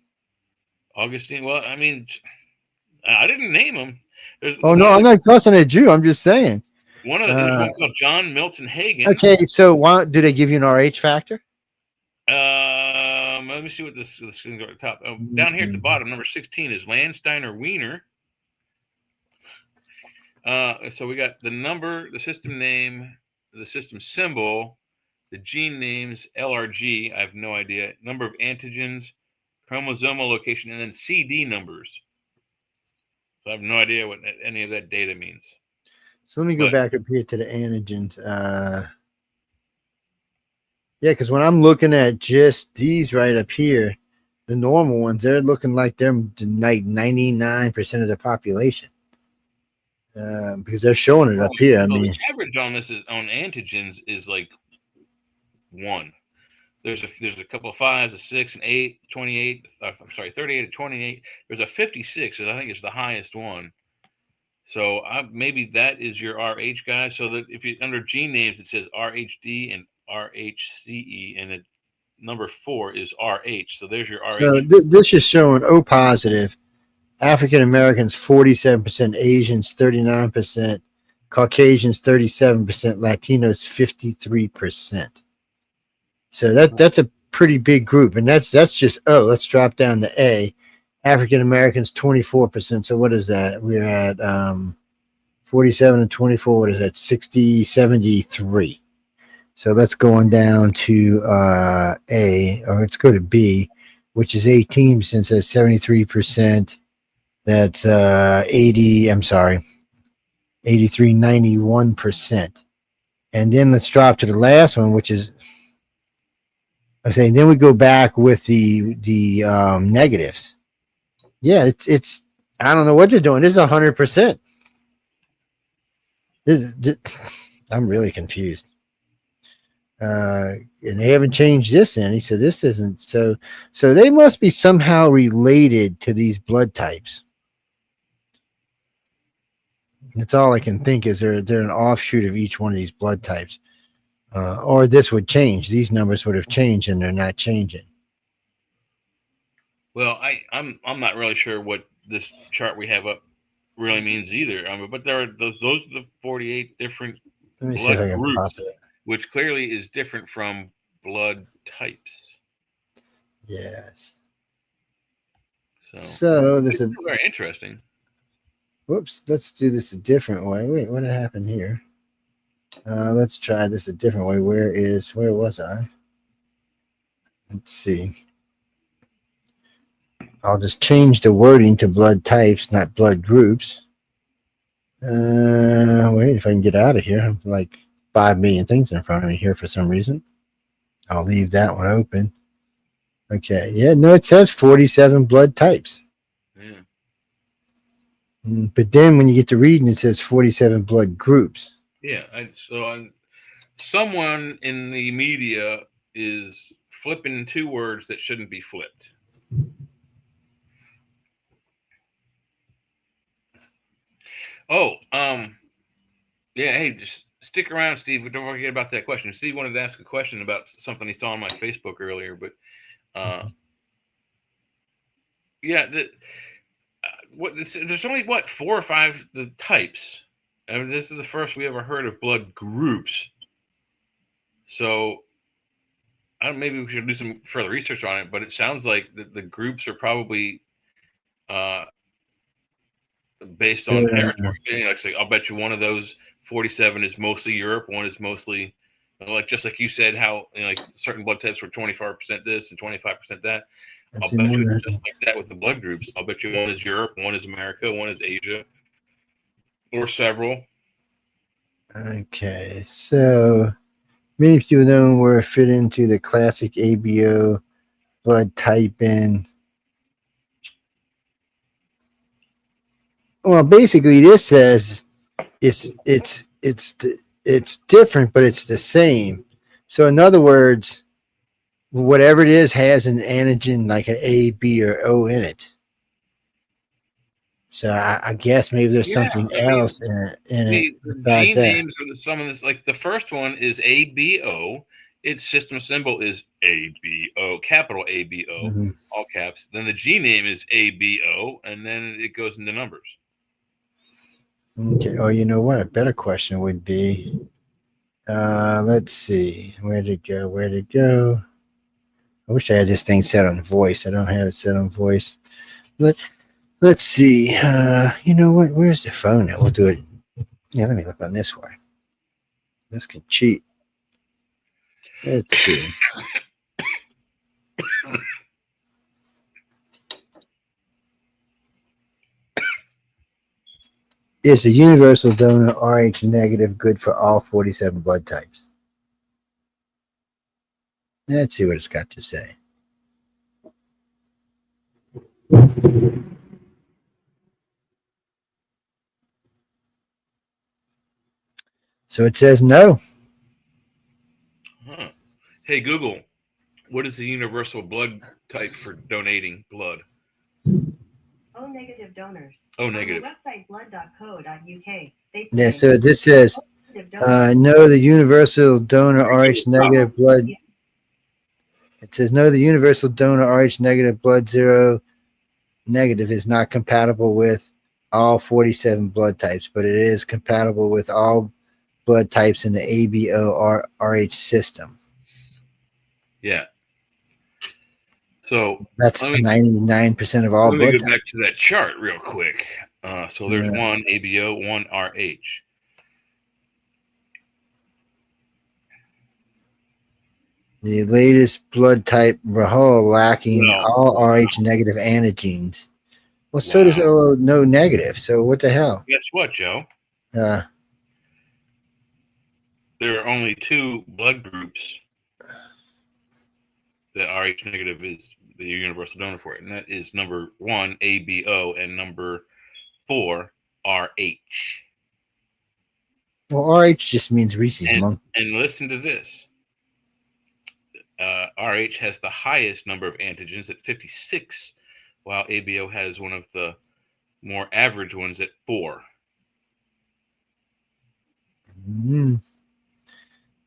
S10: Augustine. Well, I mean, I didn't name them.
S9: No, I'm not tossing at you. I'm just saying.
S10: There's one called John Milton Hagen.
S9: Okay, so why do they give you an Rh factor?
S10: Let me see what this thing's at the top. Down here at the bottom, number 16 is Landsteiner Wiener. So we got the number, the system name, the system symbol, the gene names, LRG, I have no idea, number of antigens, chromosomal location, and then CD numbers. So I have no idea what any of that data means.
S9: So let me go back up here to the antigens. Yeah, because when I'm looking at just these right up here, the normal ones, they're looking like they're like 99% of the population. Because they're showing it up here. I mean,
S10: the average on this on antigens is like 1. There's a couple of 5s, a 6, an 8, 28. I'm sorry, 38 and 28. There's a 56, and I think it's the highest one. So maybe that is your RH guy. So that if you under gene names, it says RHD and RHCE, and number 4 is RH. So there's your RH.
S9: So this is showing O positive. African Americans 47%, Asians 39%, Caucasians 37%, Latinos 53%. So that's a pretty big group, and that's just O. Let's drop down to A. African Americans 24%. So what is that? We're at 47 and 24. What is that? 73. So let's go on down to A, or let's go to B, which is 18%. So that's 73%. That's 91%. And then let's drop to the last one, which is, I'm saying, then we go back with the negatives. Yeah, it's I don't know what they're doing. This is 100%. I'm really confused. And they haven't changed this any, so this isn't so they must be somehow related to these blood types. That's all I can think is they're an offshoot of each one of these blood types. Or this would change. These numbers would have changed, and they're not changing.
S10: Well, I'm not really sure what this chart we have up really means either. But there are those are the 48 different
S9: Let me see if
S10: blood
S9: I can
S10: groups,
S9: pop it.
S10: which clearly is different from blood types.
S9: Yes.
S10: So
S9: this is
S10: very interesting.
S9: whoops. Let's do this a different way. Wait, what happened here? Let's try this a different way. Where was I? Let's see. I'll just change the wording to blood types, not blood groups. Wait, if I can get out of here. I'm like 5 million things in front of me here for some reason. I'll leave that one open. Okay. Yeah, no, it says 47 blood types.
S10: Yeah.
S9: But then when you get to reading, it says 47 blood groups.
S10: Yeah. Someone in the media is flipping two words that shouldn't be flipped. Oh, yeah. Hey, just stick around, Steve. Don't forget about that question. Steve wanted to ask a question about something he saw on my Facebook earlier, but yeah, there's only 4 or 5 the types. I mean, this is the first we ever heard of blood groups. So, maybe we should do some further research on it. But it sounds like the groups are probably based on territory. Like, I'll bet you one of those 47 is mostly Europe. One is mostly, just like you said, how like certain blood types were 25% this and 25% that. I'll bet you it's just like that with the blood groups. I'll bet you one is Europe, one is America, one is Asia, or several.
S9: Okay, so many people know where it fit into the classic ABO blood type in. Well, basically, this says it's different, but it's the same. So, in other words, whatever it is has an antigen like an A, B, or O in it. So I guess maybe there's something else in it besides
S10: gene
S9: that.
S10: names are some of this. Like the first one is ABO. Its system symbol is ABO, capital ABO, all caps. Then the G name is ABO, and then it goes into numbers.
S9: Okay. Oh, you know what? A better question would be, let's see, where'd it go? I wish I had this thing set on voice. I don't have it set on voice. Let's see. You know what? Where's the phone at? We'll do it. Yeah, let me look on this one. This can cheat. Let's see. Is the universal donor Rh negative good for all 47 blood types? Let's see what it's got to say. So it says no.
S10: Huh. Hey, Google, what is the universal blood type for donating blood?
S8: O negative donors.
S10: O negative.
S8: On the website blood.co.uk.
S9: Yeah, so this says no, the universal donor Rh negative blood. It says no, the universal donor Rh negative blood 0 negative is not compatible with all 47 blood types, but it is compatible with all blood types in the ABO Rh system.
S10: Yeah. So
S9: that's 99% of all blood types.
S10: Let me go back to that chart real quick. So there's one ABO, one RH.
S9: The latest blood type Rahul lacking all Rh negative antigens. Well, so does O no negative. So what the hell?
S10: Guess what, Joe? There are only 2 blood groups that Rh negative is the universal donor for it, and that is number 1 ABO and number 4 RH.
S9: Well, RH just means Reese's monkey.
S10: And listen to this. RH has the highest number of antigens at 56, while ABO has one of the more average ones at 4.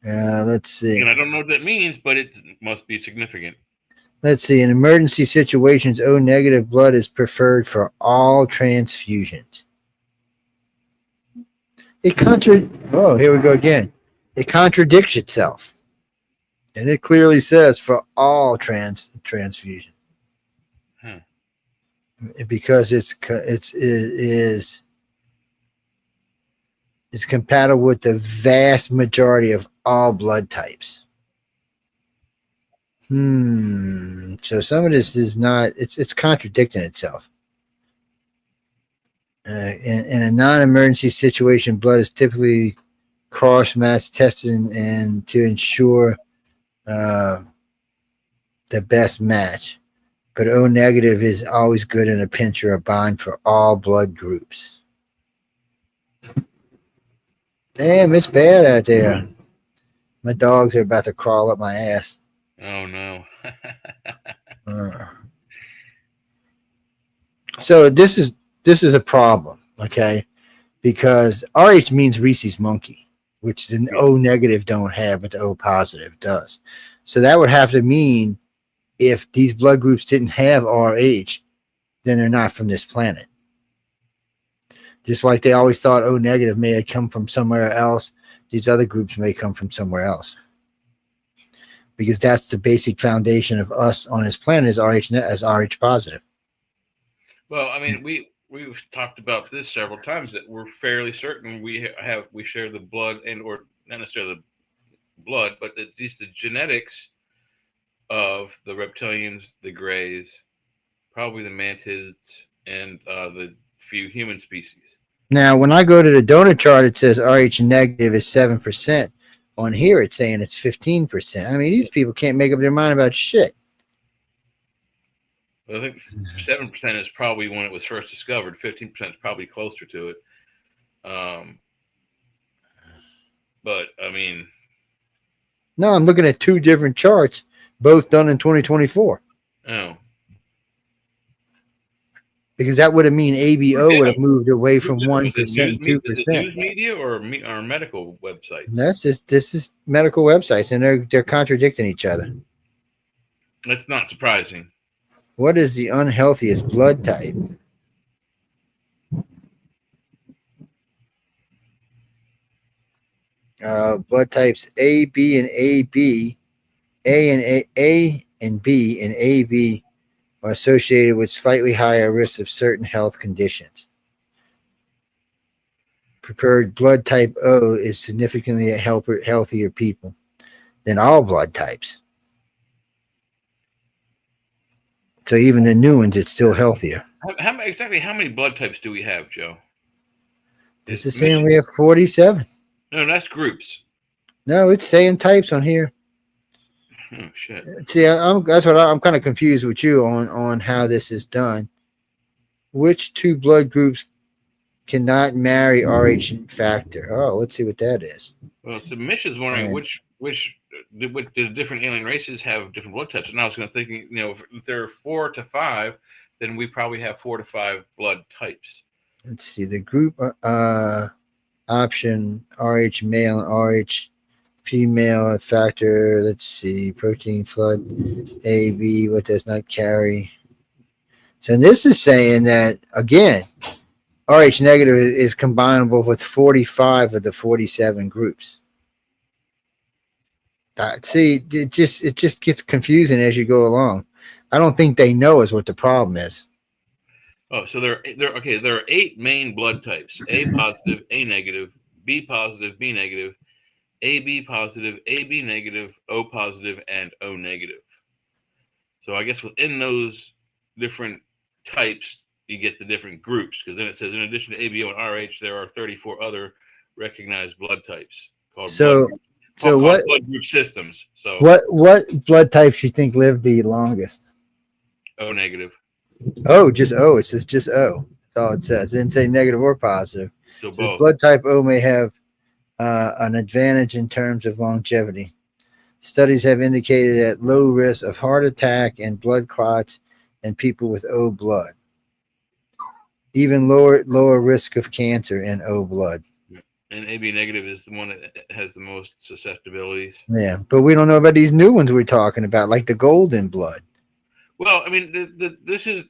S9: Let's see.
S10: And I don't know what that means, but it must be significant.
S9: Let's see. In emergency situations, O negative blood is preferred for all transfusions. Oh, here we go again. It contradicts itself. And it clearly says for all transfusion. Because it's compatible with the vast majority of all blood types. So some of this is not. It's contradicting itself. In a non-emergency situation, blood is typically cross-match tested and to ensure the best match. But O negative is always good in a pinch or a bind for all blood groups. Damn, it's bad out there. My dogs are about to crawl up my ass.
S10: Oh no.
S9: So this is a problem, okay? Because RH means Rhesus monkey, which the O negative don't have, but the O positive does. So that would have to mean if these blood groups didn't have RH, then they're not from this planet. Just like they always thought O negative may have come from somewhere else, these other groups may come from somewhere else. Because that's the basic foundation of us on this planet is RH positive.
S10: Well, I mean, we've talked about this several times that we're fairly certain we share the blood and or not necessarily the blood, but at least the genetics of the reptilians, the greys, probably the mantids, and the few human species.
S9: Now, when I go to the donor chart, it says RH negative is 7%. On here, it's saying it's 15%. I mean, these people can't make up their mind about shit.
S10: I think 7% is probably when it was first discovered. 15% is probably closer to it. But I mean,
S9: no, I'm looking at two different charts, both done in 2024.
S10: Oh,
S9: because that would have mean ABO would have moved away from 1% and 2%.
S10: Is it news media or medical websites?
S9: This is medical websites, and they're contradicting each other.
S10: That's not surprising.
S9: What is the unhealthiest blood type? Blood types A, B, and AB. A and B and AB are associated with slightly higher risks of certain health conditions. Preferred blood type O is significantly healthier people than all blood types. So even the new ones, it's still healthier.
S10: Exactly how many blood types do we have, Joe?
S9: This is saying we have 47.
S10: No, that's groups.
S9: No, it's saying types on here.
S10: Oh shit!
S9: See, that's what I'm kind of confused with you on how this is done. Which two blood groups cannot marry RH factor? Oh, let's see what that is.
S10: Well, Submission's wondering which the different alien races have different blood types. And I was going to think, if there are 4 to 5, then we probably have 4 to 5 blood types.
S9: Let's see the group option: RH male and RH female factor. Let's see, protein flood AB, what does not carry. So this is saying that again, RH negative is combinable with 45 of the 47 groups. See, it just gets confusing as you go along. I don't think they know is what the problem is.
S10: Oh, so there are 8 main blood types: A positive, A negative, B positive, B negative, AB positive, AB negative, O positive, and O negative. So I guess within those different types, you get the different groups, because then it says in addition to ABO and RH, there are 34 other recognized blood types called blood group systems. So
S9: what blood types you think live the longest?
S10: O negative.
S9: Oh, just O. It says just O. That's all it says. It didn't say negative or positive.
S10: So both.
S9: Blood type O may have an advantage in terms of longevity. Studies have indicated at low risk of heart attack and blood clots in people with O blood. Even lower risk of cancer in O blood.
S10: And AB negative is the one that has the most susceptibilities.
S9: Yeah, but we don't know about these new ones we're talking about, like the golden blood.
S10: Well, I mean, this is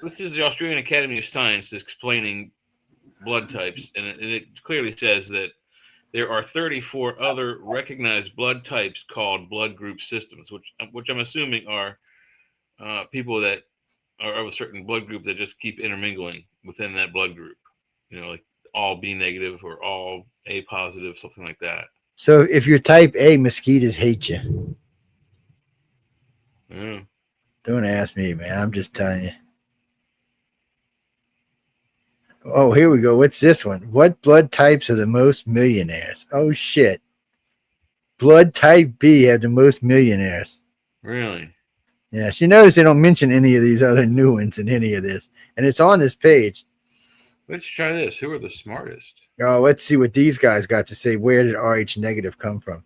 S10: the Australian Academy of Science explaining blood types, and it clearly says that there are 34 other recognized blood types called blood group systems, which I'm assuming are people that are of a certain blood group that just keep intermingling within that blood group. Like all B negative or all A positive, something like that.
S9: So if you're type A, mosquitoes hate you.
S10: Yeah.
S9: Don't ask me, man. I'm just telling you. Oh, here we go. What's this one? What blood types are the most millionaires? Oh, shit. Blood type B have the most millionaires.
S10: Really?
S9: Yes. You notice they don't mention any of these other new ones in any of this. And it's on this page.
S10: Let's try this. Who are the smartest?
S9: Oh, let's see what these guys got to say. Where did RH negative come from?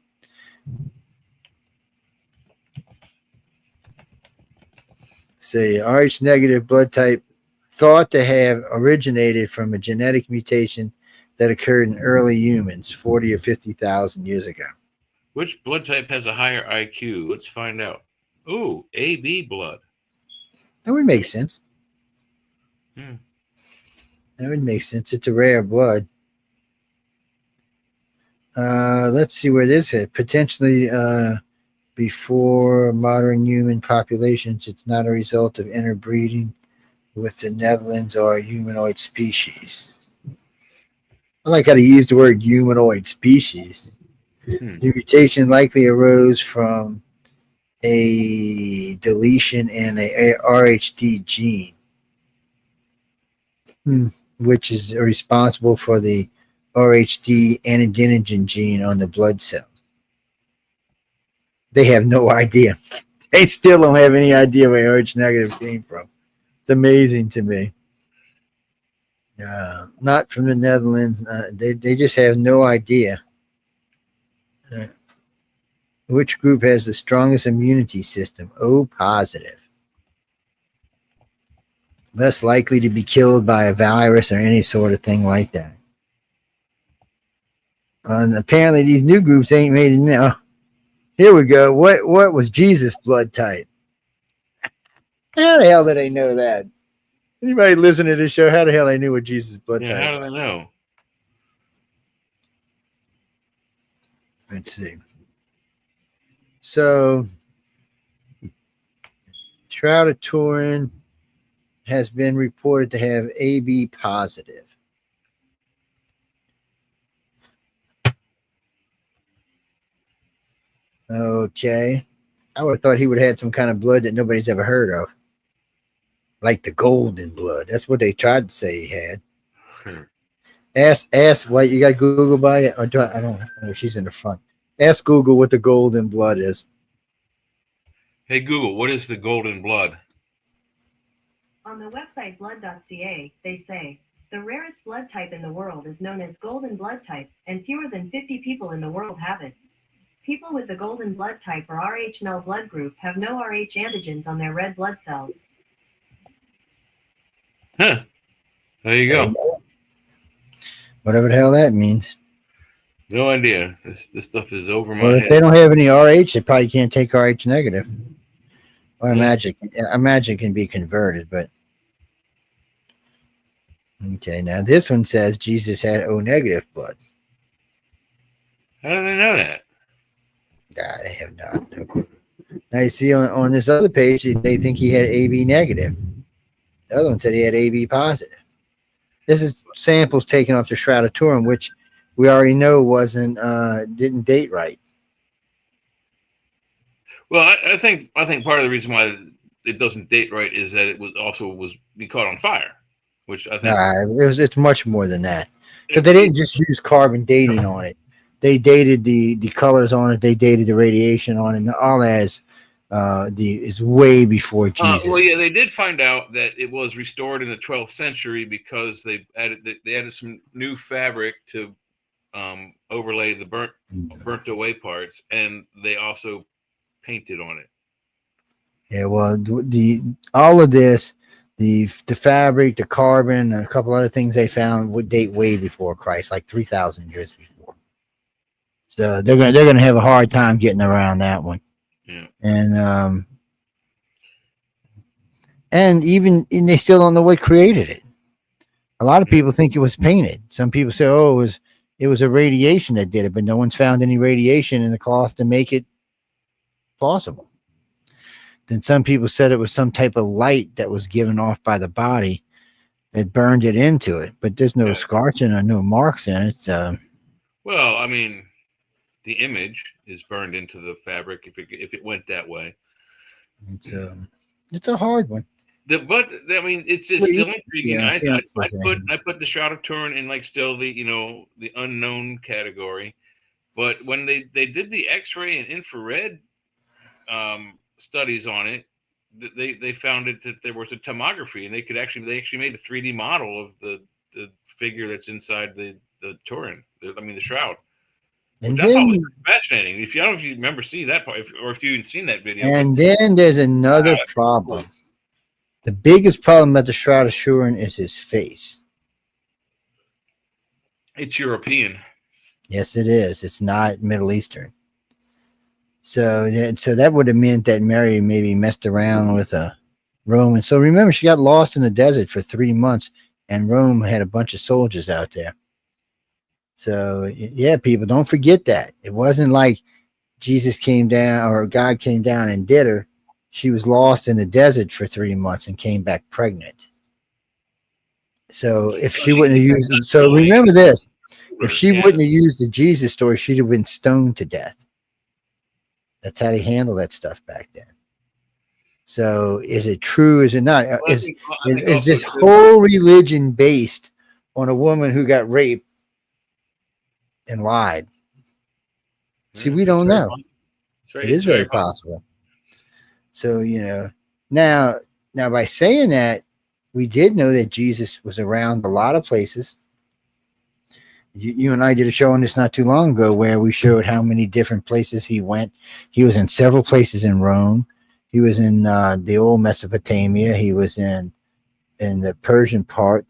S9: Say RH negative blood type thought to have originated from a genetic mutation that occurred in early humans 40 or 50,000 years ago.
S10: Which blood type has a higher IQ? Let's find out. Ooh, AB blood.
S9: That would make sense.
S10: Hmm.
S9: That would make sense. It's a rare blood. Let's see where this is. Potentially before modern human populations, it's not a result of interbreeding with the Netherlands or a humanoid species. I like how to use the word humanoid species. The mutation likely arose from a deletion in a RHD gene, which is responsible for the RHD antigenogen gene on the blood cells. They have no idea. They still don't have any idea where RH negative came from. It's amazing to me. Not from the Netherlands. They just have no idea. Which group has the strongest immunity system? O positive. Less likely to be killed by a virus or any sort of thing like that. And apparently these new groups ain't made it now. Here we go. What was Jesus' blood type? How the hell did they know that? Anybody listening to this show, how the hell they knew what Jesus' blood type was?
S10: How do they know?
S9: Let's see. So, Shroud of Turin has been reported to have AB positive. Okay. I would have thought he would have had some kind of blood that nobody's ever heard of. Like the golden blood. That's what they tried to say he had. Ask what you got Google by it? Or I don't know. She's in the front. Ask Google what the golden blood is.
S10: Hey Google, what is the golden blood?
S11: On the website blood.ca, they say, the rarest blood type in the world is known as golden blood type, and fewer than 50 people in the world have it. People with the golden blood type or Rh-null blood group have no Rh antigens on their red blood cells.
S10: Huh. There you go.
S9: Whatever the hell that means.
S10: No idea. This stuff is over my
S9: head. Well, if they don't have any Rh, they probably can't take Rh negative. Well, I imagine it can be converted, but okay. Now this one says Jesus had O negative blood.
S10: How do they know that?
S9: They have not. No clue. Now you see on this other page, they think he had AB negative. The other one said he had AB positive. This is samples taken off the Shroud of Turin, which we already know didn't date right.
S10: Well, I think part of the reason why it doesn't date right is that it was be caught on fire, which I think
S9: it's much more than that, because they didn't just use carbon dating on it. They dated the colors on it. They dated the radiation on it. And all that is way before Jesus.
S10: Well, yeah, they did find out that it was restored in the 12th century because they added some new fabric to overlay the burnt away parts, and they also painted on it.
S9: Yeah, well, all of this, the fabric, the carbon, and a couple other things they found would date way before Christ, like 3,000 years before. So they're gonna have a hard time getting around that one.
S10: Yeah.
S9: And even they still don't know what created it. A lot of people think it was painted. Some people say, "Oh, it was a radiation that did it," but no one's found any radiation in the cloth to make it plausible. Then some people said it was some type of light that was given off by the body that burned it into it, but there's no scorching or no marks in it.
S10: Well, I mean, the image is burned into the fabric if it went that way.
S9: It's a hard one.
S10: But I mean, it's still intriguing.
S9: Yeah,
S10: I put the Shroud of Turin in like still the the unknown category. But when they did the X-ray and infrared studies on it, they found that there was a tomography, and they actually made a 3D model of the figure that's inside the Turin. The shroud.
S9: And
S10: Which I thought
S9: then,
S10: was fascinating. I don't know if you remember seeing that part, or if you even seen that video.
S9: and then there's another problem. The biggest problem about the Shroud of Turin is his face.
S10: It's European.
S9: Yes, it is. It's not Middle Eastern. So that would have meant that Mary maybe messed around with a Roman. So remember, she got lost in the desert for 3 months, and Rome had a bunch of soldiers out there. So yeah, people, don't forget that. It wasn't like Jesus came down or God came down and did her. She was lost in the desert for 3 months and came back pregnant. So if she wouldn't have used it, so remember this, if she wouldn't have used the Jesus story, she'd have been stoned to death. That's how they handle that stuff back then. So is it true? Is it not? Is this whole religion based on a woman who got raped and lied? See, we don't know. It is very possible. So, now by saying that, we did know that Jesus was around a lot of places. You and I did a show on this not too long ago where we showed how many different places he went. He was in several places in Rome. He was in the old Mesopotamia. He was in the Persian part.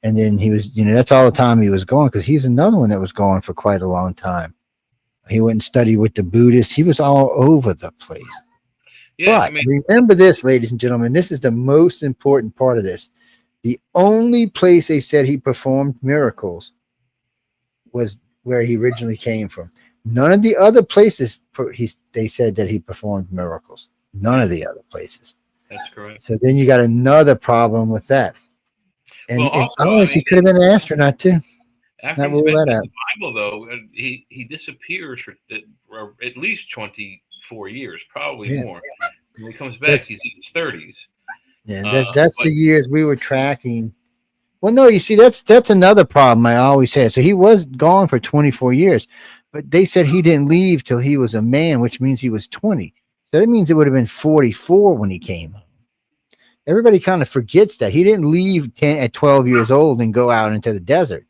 S9: And then he was, that's all the time he was going, because he's another one that was going for quite a long time. He went and studied with the Buddhists. He was all over the place. Yeah, but remember this, ladies and gentlemen, this is the most important part of this. The only place they said he performed miracles was where he originally came from. None of the other places they said that he performed miracles. None of the other places.
S10: That's correct.
S9: So then you got another problem with that. And he could have been an astronaut too. Let's not rule that out.
S10: The Bible, though, he disappears for at least 24 years, probably more. When he comes back, he's in his 30s.
S9: Yeah, that's the years we were tracking. Well, no, you see, that's another problem I always had. So he was gone for 24 years, but they said he didn't leave till he was a man, which means he was 20. So that means it would have been 44 when he came home. Everybody kind of forgets that. He didn't leave at 12 years old and go out into the desert.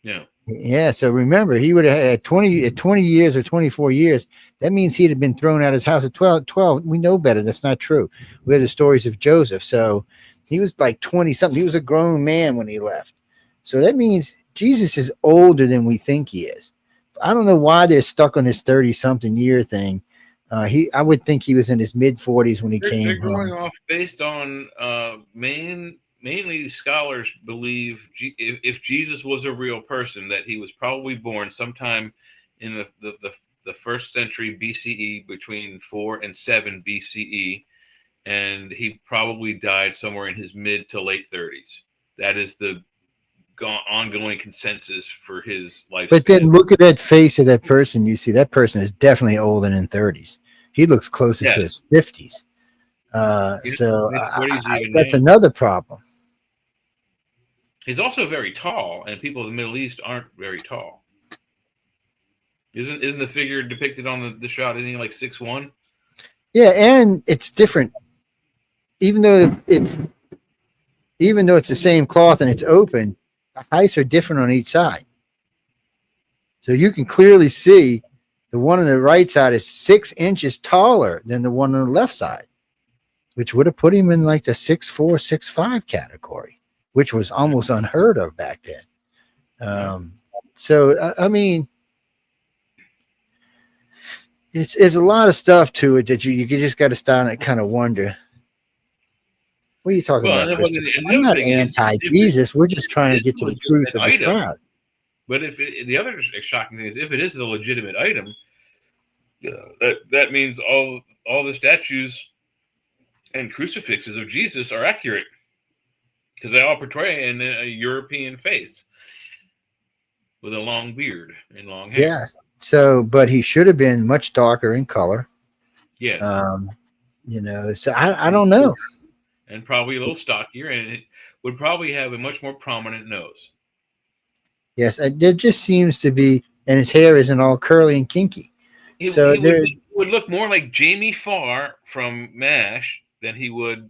S10: Yeah.
S9: Yeah, so remember, he would have had 20 years or 24 years. That means he'd have been thrown out of his house at 12. We know better. That's not true. We have the stories of Joseph. So he was like 20-something. He was a grown man when he left. So that means Jesus is older than we think he is. I don't know why they're stuck on this 30-something year thing. I would think he was in his mid-40s when he came home.
S10: They're going off based on mainly scholars believe if Jesus was a real person, that he was probably born sometime in the first century BCE, between 4 and 7 BCE, and he probably died somewhere in his mid to late 30s. That is the ongoing consensus for his lifespan.
S9: But then look at that face of that person. You see that person is definitely older than 30s. He looks closer to his 50s. That's another problem.
S10: He's also very tall, and people in the Middle East aren't very tall. Isn't the figure depicted on the shot anything like 6'1"?
S9: Yeah, and it's different. Even though it's the same cloth and it's open, the heights are different on each side. So you can clearly see the one on the right side is 6 inches taller than the one on the left side, which would have put him in like the 6'4", 6'5" category, which was almost unheard of back then. So I mean, it's a lot of stuff to it that you just got to start and kind of wonder. What are you talking
S10: Well,
S9: about,
S10: and
S9: Christopher?
S10: the
S9: I'm
S10: other
S9: not
S10: thing is,
S9: anti-Jesus. We're just
S10: if
S9: trying
S10: it
S9: to
S10: is
S9: get
S10: a
S9: to the truth
S10: legitimate
S9: of the
S10: item,
S9: shroud.
S10: but the other shocking thing is, if it is the legitimate item, that means all the statues and crucifixes of Jesus are accurate because they all portray a European face with a long beard and long hair.
S9: Yeah. So, but he should have been much darker in color.
S10: Yes.
S9: So I don't know.
S10: And probably a little stockier, and it would probably have a much more prominent nose.
S9: Yes, there just seems to be, and his hair isn't all curly and kinky.
S10: He
S9: there,
S10: would look more like Jamie Farr from MASH than he would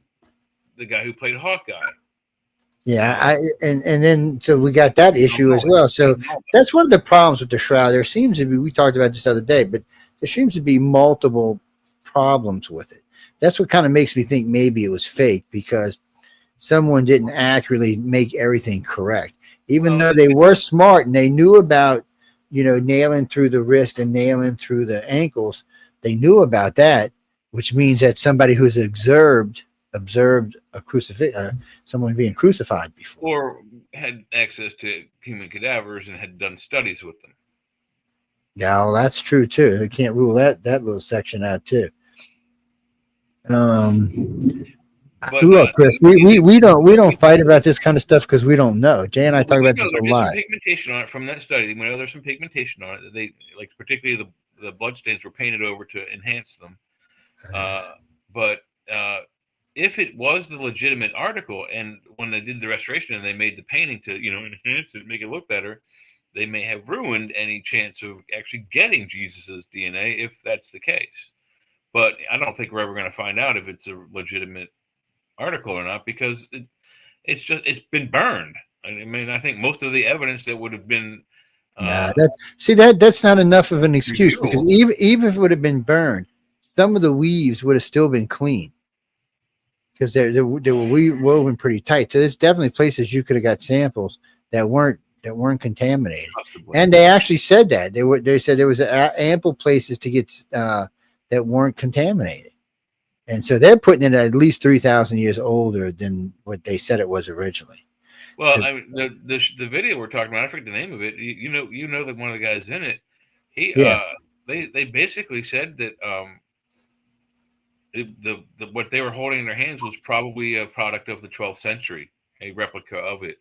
S10: the guy who played Hawkeye.
S9: yeah, and then so we got that issue as well. So that's one of the problems with the shroud. There seems to be, we talked about this the other day, but there seems to be multiple problems with it. That's what kind of makes me think maybe it was fake, because someone didn't accurately make everything correct. Even though they were smart and they knew about, nailing through the wrist and nailing through the ankles, they knew about that, which means that somebody who's observed a crucifix, someone being crucified before,
S10: or had access to human cadavers and had done studies with them.
S9: Yeah, well, that's true too. We can't rule that little section out too. Look, Chris, we don't fight about this kind of stuff because we don't know. Jay and I talk about this a lot.
S10: There's some pigmentation on it from that study. We know there's some pigmentation on it. They like, particularly the blood stains were painted over to enhance them. But if it was the legitimate article, and when they did the restoration and they made the painting to enhance it, make it look better, they may have ruined any chance of actually getting Jesus's DNA if that's the case. But I don't think we're ever going to find out if it's a legitimate article or not, because it's been burned. I mean, I think most of the evidence that would have been
S9: that's not enough of an excuse, because
S10: reviewable.
S9: even if it would have been burned, some of the weaves would have still been clean, because they were woven pretty tight. So there's definitely places you could have got samples that weren't contaminated.
S10: Possibly.
S9: And they actually said that they said there was ample places to get that weren't contaminated. And so they're putting it at least 3,000 years older than what they said it was originally.
S10: Well, the video we're talking about, I forget the name of it. You know that one of the guys in it, they basically said that what they were holding in their hands was probably a product of the 12th century, a replica of it.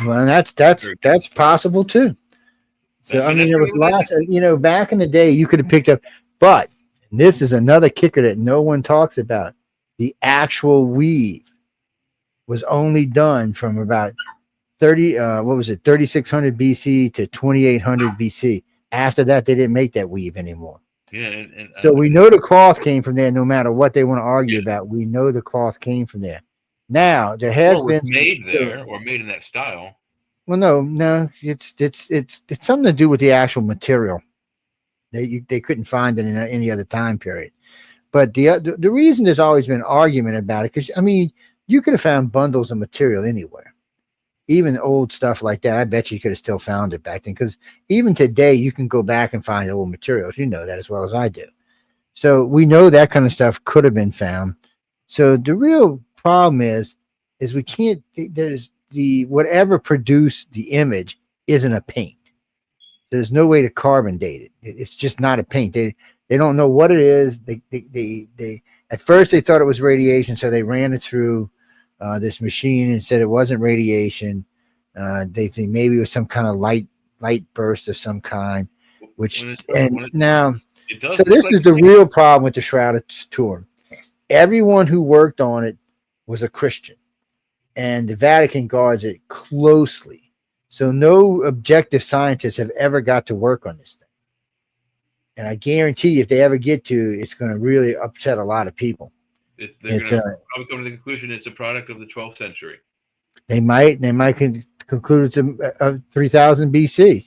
S9: Well, that's possible too. So I mean, there was lots of, back in the day you could have picked up, but this is another kicker that no one talks about. The actual weave was only done from about 3600 BC to 2800 BC. After that, they didn't make that weave anymore.
S10: Yeah,
S9: so we know the cloth came from there. No matter what they want to argue about, we know the cloth came from there. Now there has been
S10: made there or made in that style.
S9: Well, no, it's something to do with the actual material. They couldn't find it in any other time period. But the reason there's always been argument about it, because I mean, you could have found bundles of material anywhere, even old stuff like that. I bet you could have still found it back then, because even today you can go back and find old materials. You know that as well as I do. So we know that kind of stuff could have been found. So the real problem is we can't. There's whatever produced the image isn't a paint. There's no way to carbon date it. It's just not a paint. They don't know what it is. They at first they thought it was radiation, so they ran it through this machine and said it wasn't radiation. They think maybe it was some kind of light burst of some kind. So this is the real problem with the Shrouded Tour. Everyone who worked on it was a Christian, and the Vatican guards it closely. So no objective scientists have ever got to work on this thing. And I guarantee you, if they ever get to, it's going to really upset a lot of people.
S10: They're going to probably come to the conclusion it's a product of the 12th century.
S9: They might conclude it's a 3000 BC.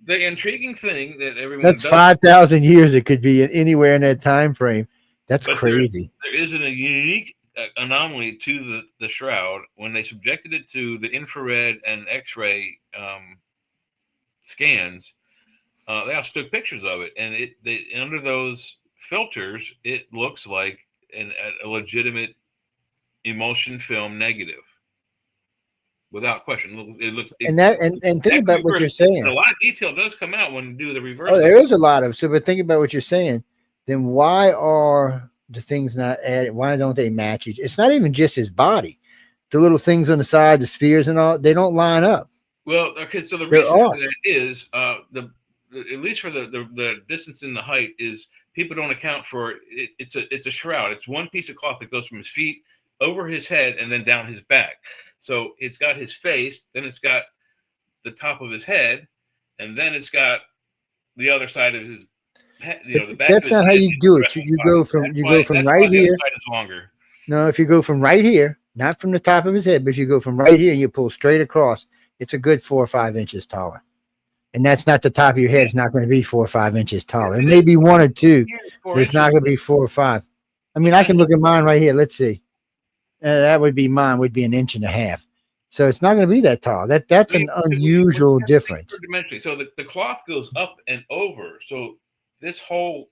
S10: The intriguing thing that everyone
S9: that's 5,000 years. It could be anywhere in that time frame. That's crazy.
S10: There is a unique anomaly to the shroud. When they subjected it to the infrared and X-ray scans, they also took pictures of it, and under those filters, it looks like a legitimate emulsion film negative. Without question. It looks
S9: And think about what you're saying.
S10: A lot of detail does come out when you do the reverse.
S9: Oh, there is a lot of. So, but think about what you're saying. Then why are the things not added? Why don't they match each? It's not even just his body. The little things on the side, the spears and all, they don't line up.
S10: Well, okay. So the
S9: They're
S10: reason
S9: off.
S10: for that is at least for the distance and the height is people don't account for it. It's a shroud. It's one piece of cloth that goes from his feet over his head and then down his back. So it's got his face, then it's got the top of his head, and then it's got the other side of his head. The back.
S9: That's not how you do it. You go from right here.
S10: The side is longer.
S9: No, if you go from right here, not from the top of his head, but if you go from right here and you pull straight across, it's a good 4 or 5 inches taller. And that's not the top of your head. It's not going to be 4 or 5 inches taller. It may be 1 or 2, but it's not going to be 4 or 5. I mean, I can look at mine right here. Let's see. That would be mine. Would be 1.5 inches. So it's not going to be that tall. That's an unusual difference.
S10: Dimensionally. So the cloth goes up and over. So this whole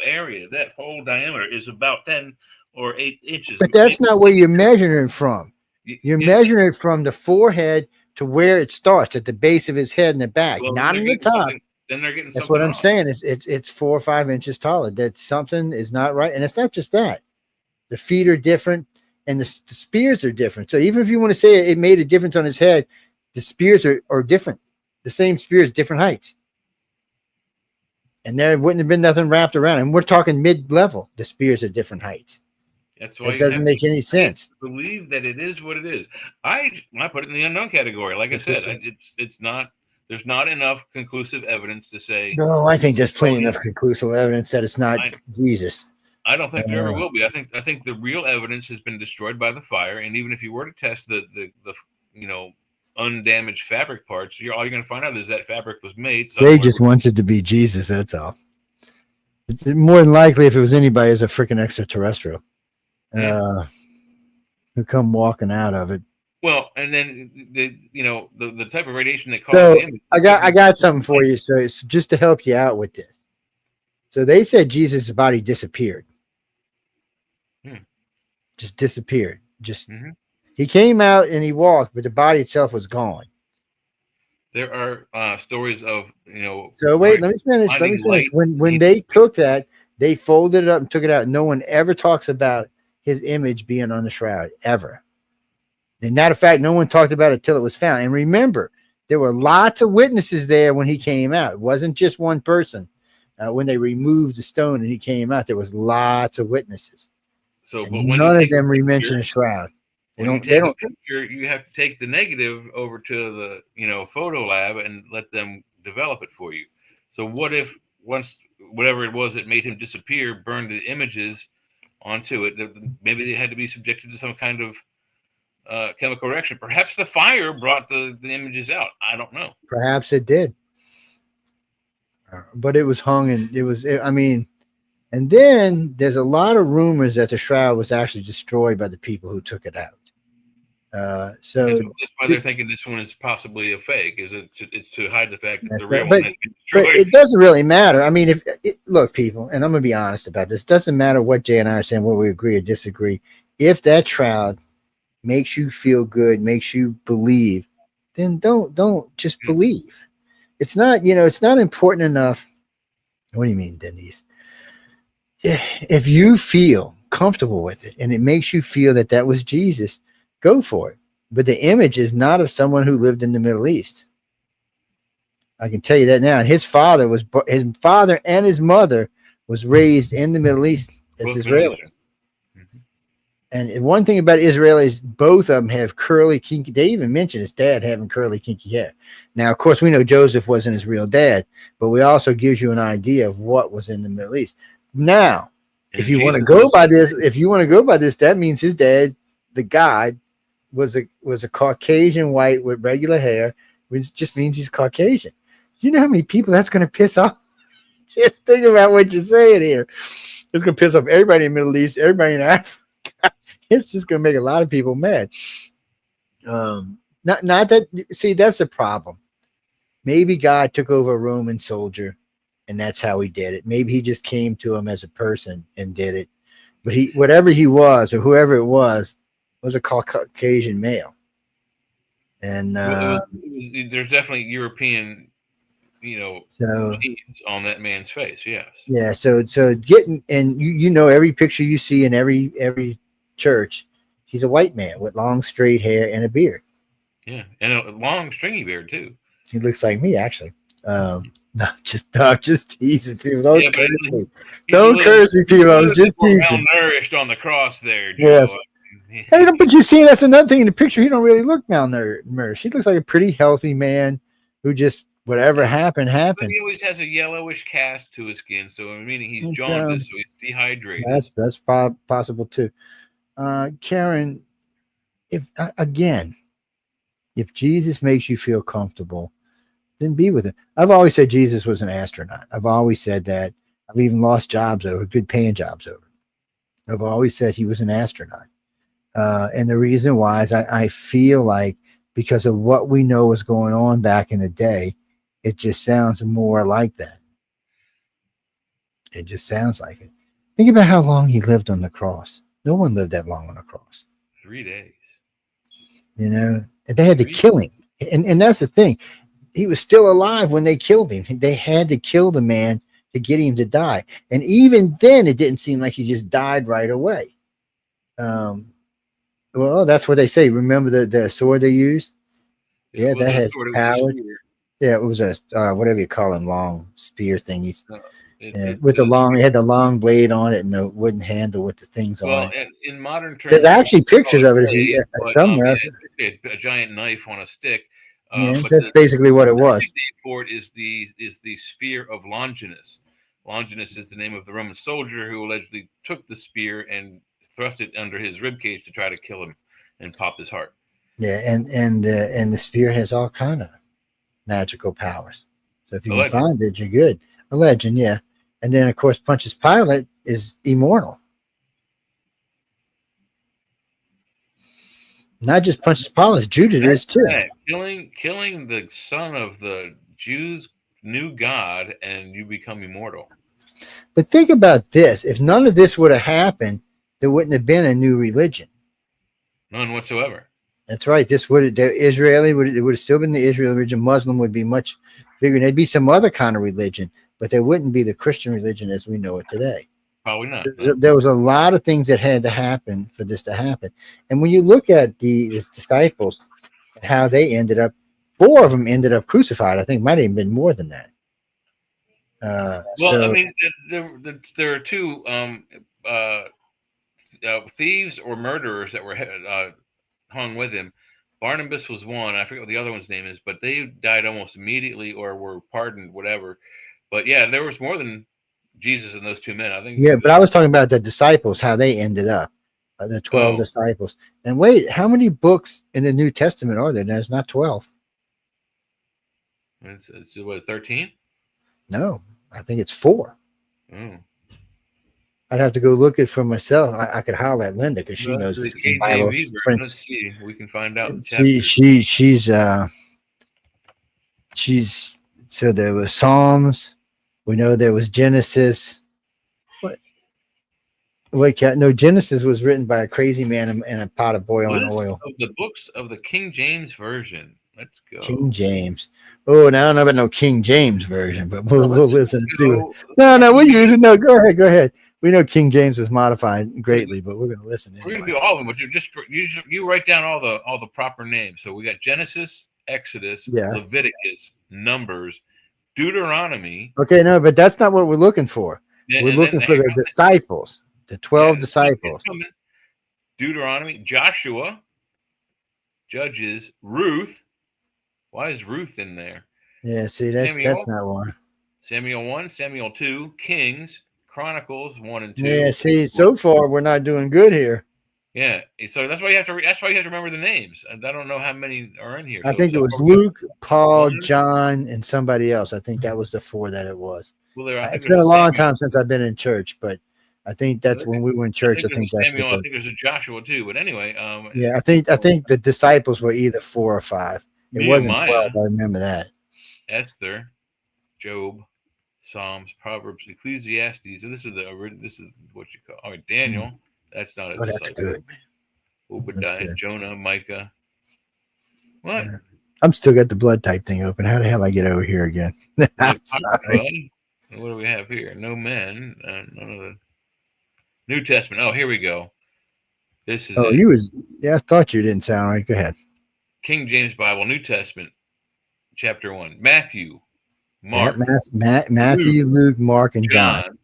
S10: area, that whole diameter, is about 10 or 8 inches.
S9: But that's not where you're measuring it from. You're measuring it from the forehead to where it starts at the base of his head and the back, not in the top.
S10: Then they're getting.
S9: That's what I'm saying. It's 4 or 5 inches taller. That something is not right, and it's not just that. The feet are different, and the spears are different. So even if you want to say it made a difference on his head, the spears are different. The same spears, different heights, and there wouldn't have been nothing wrapped around. And we're talking mid-level. The spears are different heights.
S10: That's why
S9: it doesn't make any sense.
S10: Believe that it is what it is. I put it in the unknown category. Like I said, it's not. There's not enough conclusive evidence to say.
S9: No, I think there's plenty enough conclusive evidence that it's not Jesus.
S10: I don't think there ever will be. I think the real evidence has been destroyed by the fire. And even if you were to test the undamaged fabric parts, all you're going to find out is that fabric was made.
S9: They just wants it to be Jesus. That's all. It's more than likely, if it was anybody, it's a freaking extraterrestrial. Who come walking out of it.
S10: Well, and then the type of radiation that causes the image.
S9: I got something for you. So it's just to help you out with this. So they said Jesus' body disappeared. Just disappeared. He came out and he walked, but the body itself was gone.
S10: There are stories of
S9: So wait, let me finish. When they took that, they folded it up and took it out. No one ever talks about his image being on the shroud ever. And matter of fact, no one talked about it till it was found. And remember, there were lots of witnesses there when he came out. It wasn't just one person. When they removed the stone and he came out, there was lots of witnesses.
S10: So
S9: none of them mention a shroud.
S10: They don't. Picture, you have to take the negative over to the photo lab and let them develop it for you. So what if once whatever it was that made him disappear burned the images onto it? Maybe they had to be subjected to some kind of chemical reaction. Perhaps the fire brought the images out. I don't know.
S9: Perhaps it did. But it was hung and then there's a lot of rumors that the shroud was actually destroyed by the people who took it out. So
S10: that's why they're thinking this one is possibly a fake. It's to hide the fact that the real one has been destroyed.
S9: But it doesn't really matter. I mean, look, people, and I'm going to be honest about this. It doesn't matter what Jay and I are saying, whether we agree or disagree. If that shroud makes you feel good, makes you believe, then don't just believe. It's not, it's not important enough. What do you mean, Denise? If you feel comfortable with it and it makes you feel that was Jesus, go for it. But the image is not of someone who lived in the Middle East. I can tell you that now. And his father and his mother was raised in the Middle East as Israelis. And one thing about Israelis, both of them have curly, kinky. They even mentioned his dad having curly, kinky hair. Now, of course, we know Joseph wasn't his real dad, but we also gives you an idea of what was in the Middle East. Now, if you want to go by this, that means his dad, the God, was a Caucasian white with regular hair, which just means he's Caucasian. You know how many people that's going to piss off? Just think about what you're saying here. It's going to piss off everybody in the Middle East, everybody in Africa. It's just going to make a lot of people mad. Not that. See, that's the problem. Maybe God took over a Roman soldier, and that's how he did it. Maybe he just came to him as a person and did it. But whatever he was, or whoever it was, was a Caucasian male, and
S10: there's definitely European,
S9: so
S10: genes on that man's face. Yes.
S9: yeah, so getting, and you know every picture you see in every church, he's a white man with long straight hair and a beard.
S10: Yeah, and a long stringy beard too.
S9: He looks like me actually. No, just teasing people. Don't curse me. Don't curse me, people. I was just teasing.
S10: Malnourished on the cross there, Joe.
S9: Yes. Hey, but you see, that's another thing in the picture. He don't really look malnourished. He looks like a pretty healthy man who just whatever happened.
S10: But he always has a yellowish cast to his skin, so meaning he's jaundiced, so he's dehydrated.
S9: That's possible too. Karen, if Jesus makes you feel comfortable, then be with him. I've always said Jesus was an astronaut. I've always said that. I've even lost jobs over, good paying jobs over. I've always said he was an astronaut. And the reason why is I feel like because of what we know was going on back in the day, it just sounds more like that. It just sounds like it. Think about how long he lived on the cross. No one lived that long on the cross.
S10: 3 days.
S9: You know, and they had to kill him. And that's the thing. He was still alive when they killed him. They had to kill the man to get him to die. And even then, it didn't seem like he just died right away. Well, that's what they say. Remember the sword they used? Yeah, that has power. Yeah, it was a whatever you call them, long spear thing. With the long, it had the long blade on it and the wooden handle with the things on it.
S10: In modern terms,
S9: there's actually pictures of it. Somewhere,
S10: a giant knife on a stick.
S9: But that's basically what it was.
S10: The is the sphere of Longinus. Longinus is the name of the Roman soldier who allegedly took the spear and thrust it under his rib cage to try to kill him and pop his heart.
S9: Yeah, and the spear has all kind of magical powers. So if you can find it, you're good. A legend, yeah. And then of course Pontius Pilate is immortal. Not just Pontius Pilate, Judas is too.
S10: Killing the son of the Jews' new god, and you become immortal.
S9: But think about this: if none of this would have happened, there wouldn't have been a new religion.
S10: None whatsoever.
S9: That's right. It would have still been the Israeli religion. Muslim would be much bigger. There'd be some other kind of religion, but there wouldn't be the Christian religion as we know it today.
S10: Probably not.
S9: There was a lot of things that had to happen for this to happen. And when you look at the disciples, how they ended up, 4 of them ended up crucified. I think it might have even been more than that.
S10: I mean, there are 2 thieves or murderers that were hung with him. Barnabas was one. I forget what the other one's name is, but they died almost immediately or were pardoned, whatever. But yeah, there was more than Jesus and those 2 men. I think.
S9: Yeah, but I was talking about the disciples, how they ended up, the 12 disciples. And wait, how many books in the New Testament are there? There's not 12.
S10: It's what, 13?
S9: No, I think it's 4.
S10: Oh.
S9: I'd have to go look it for myself. I could holler at Linda because she knows the Bible.
S10: Let's see. We can find out.
S9: She's so there was Psalms. We know there was Genesis. What? Wait, no, Genesis was written by a crazy man in a pot of boiling oil.
S10: Of the books of the King James Version. Let's go.
S9: King James. Oh, now I don't know about no King James Version, but we'll listen and see. No, we'll use it. No, go ahead. We know King James was modified greatly, but we're going to listen.
S10: We're going to do all of them, but you write down all the proper names. So we got Genesis, Exodus, Leviticus, Numbers, Deuteronomy.
S9: Okay, no, but that's not what we're looking for. We're looking for the disciples, the 12 disciples.
S10: Deuteronomy, Joshua, Judges, Ruth. Why is Ruth in there?
S9: Yeah, see, that's not one.
S10: Samuel 1, Samuel 2, Kings, Chronicles 1 and 2.
S9: Yeah, see, so far we're not doing good here.
S10: Yeah, so that's why you have to. That's why you have to remember the names. I don't know how many are in here.
S9: I think it was Luke, Paul, John, and somebody else. I think that was the 4 that it was. Well, it's been a long time since I've been in church, but I think that's when we were in church. I think that's.
S10: Samuel, I think there's a Joshua too, but anyway.
S9: Yeah, I think the disciples were either 4 or 5. It wasn't 12. I remember that.
S10: Esther, Job, Psalms, Proverbs, Ecclesiastes. And this is what you call. All right, Daniel. That's not a disciple.
S9: That's good, man.
S10: Obadiah, Jonah, Micah. What?
S9: Yeah. I'm still got the blood type thing open. How the hell I get over here again? I'm sorry.
S10: What do we have here? No men. None of the New Testament. Oh, here we go. This is it.
S9: Yeah, I thought you didn't sound right. Go ahead.
S10: King James Bible, New Testament, chapter 1. Matthew, Mark.
S9: Matthew, Luke, Mark, and John.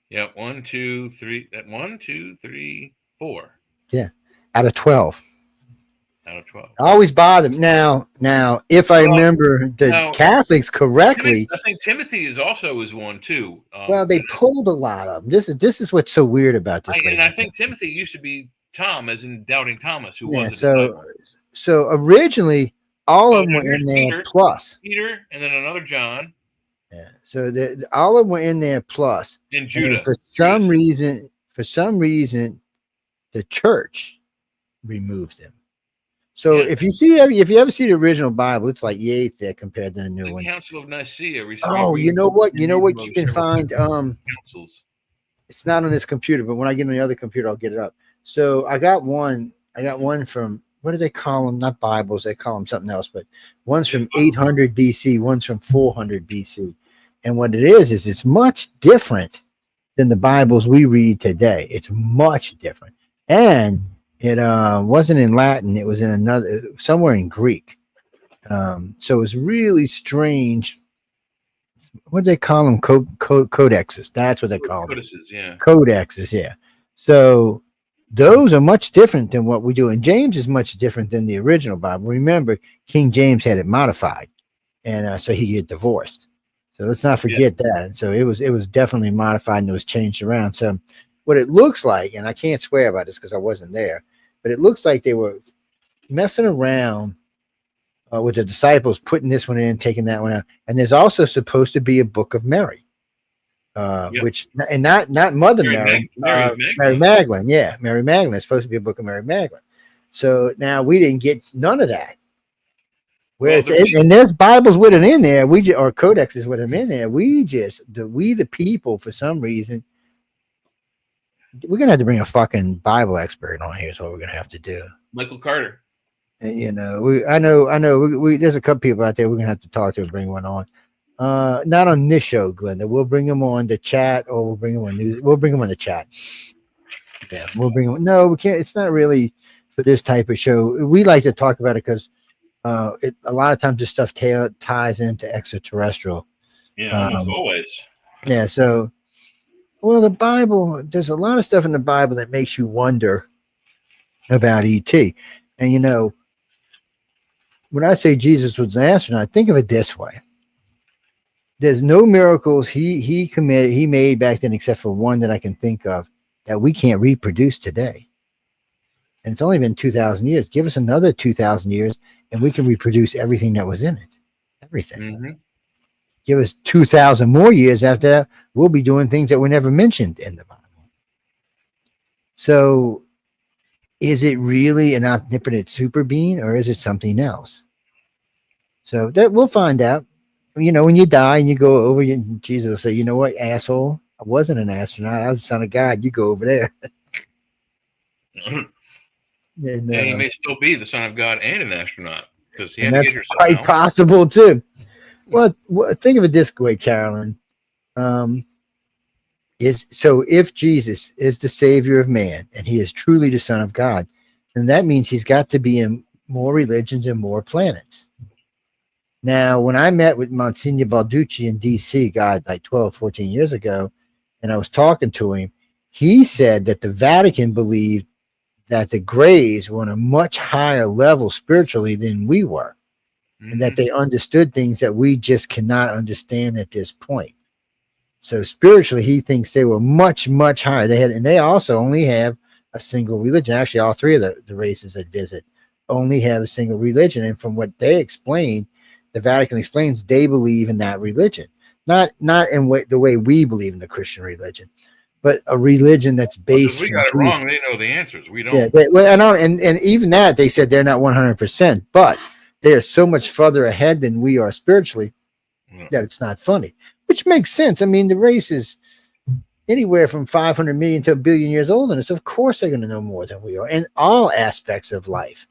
S10: Yep. 1, 2, 3. 1, 2, 3, 4.
S9: Yeah. Out of 12.
S10: Out of 12.
S9: I always bother me. Now, if I remember the Catholics correctly,
S10: I think Timothy is one too.
S9: Well, they pulled a lot of them. This is what's so weird about this.
S10: And I think Timothy used to be Tom, as in Doubting Thomas, who was.
S9: So originally, all of them were in there plus
S10: Peter, and then another John.
S9: Yeah. So all of them were in there plus.
S10: And Judah.
S9: For some reason, the church removed them. So if you ever see the original Bible, it's like eighth there compared to the new one.
S10: Council of Nicaea.
S9: You know what you can find.
S10: Councils.
S9: It's not on this computer, but when I get on the other computer, I'll get it up. So I got one from, what do they call them? Not Bibles, they call them something else. But one's from 800 BC, one's from 400 BC, and what it is it's much different than the Bibles we read today. It's much different, and it wasn't in Latin. It was in somewhere in Greek. So it was really strange. What do they call them? Codexes. That's what they call them.
S10: Codices, yeah.
S9: Codexes, yeah. So those are much different than what we do. And James is much different than the original Bible. Remember, King James had it modified, and so he get divorced. So let's not forget that. And so it was definitely modified and it was changed around. So what it looks like, and I can't swear about this because I wasn't there, but it looks like they were messing around with the disciples, putting this one in, taking that one out. And there's also supposed to be a book of Mary, which, and not Mother Mary, Mary Magdalene. Yeah, Mary Magdalene is supposed to be a book of Mary Magdalene. So now we didn't get none of that. And there's Bibles with it in there. Or codexes with them in there. We the people, for some reason, we're gonna have to bring a fucking Bible expert on here. Is what we're gonna have to do.
S10: Michael Carter.
S9: And, I know. There's a couple people out there we're gonna have to talk to and bring one on. Not on this show, Glenda. We'll bring them on the chat, or we'll bring them on news. We'll bring them on the chat. Yeah, we'll bring them. No, we can't. It's not really for this type of show. We like to talk about it because a lot of times this stuff ties into extraterrestrial.
S10: Yeah, always.
S9: Yeah. So. Well, the Bible, there's a lot of stuff in the Bible that makes you wonder about ET. And, when I say Jesus was an astronaut, think of it this way. There's no miracles he made back then except for one that I can think of that we can't reproduce today. And it's only been 2,000 years. Give us another 2,000 years and we can reproduce everything that was in it. Everything. Mm-hmm. Give us 2,000 more years after that, we'll be doing things that were never mentioned in the Bible. So is it really an omnipotent super being or is it something else? So that we'll find out. When you die and you go over, Jesus will say, you know what, asshole? I wasn't an astronaut. I was the son of God. You go over there.
S10: And he may still be the son of God and an astronaut. Because
S9: that's quite possible too. Well, think of it this way, Carolyn. If Jesus is the Savior of man and he is truly the Son of God, then that means he's got to be in more religions and more planets. Now, when I met with Monsignor Balducci in D.C., like 12, 14 years ago, and I was talking to him, he said that the Vatican believed that the Greys were on a much higher level spiritually than we were. And that they understood things that we just cannot understand at this point. So spiritually, he thinks they were much, much higher. They also only have a single religion. Actually, all three of the races that visit only have a single religion. And from what they explain, the Vatican explains, they believe in that religion, not in the way we believe in the Christian religion, but a religion that's based.
S10: We got it wrong. They know the answers. We don't.
S9: Yeah, and even that they said they're not 100%, but they are so much further ahead than we are spiritually that it's not funny, which makes sense. I mean, the races, anywhere from 500 million to a billion years older than us. Of course, they're going to know more than we are in all aspects of life.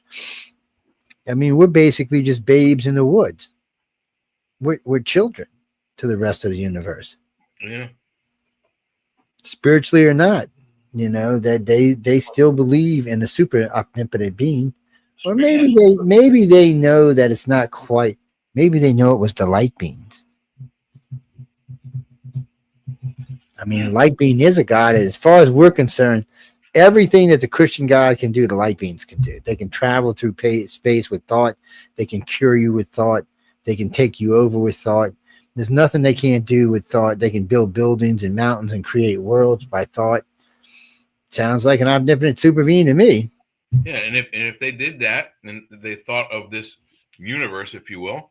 S9: I mean, we're basically just babes in the woods. We're children to the rest of the universe.
S10: Yeah.
S9: Spiritually or not, that they still believe in a super omnipotent being, or maybe they know that it's not quite. Maybe they know it was the light beings. I mean, light being is a god. As far as we're concerned, everything that the Christian God can do, the light beings can do. They can travel through space with thought. They can cure you with thought. They can take you over with thought. There's nothing they can't do with thought. They can build buildings and mountains and create worlds by thought. Sounds like an omnipotent super being to me.
S10: Yeah, and if they did that and they thought of this universe, if you will,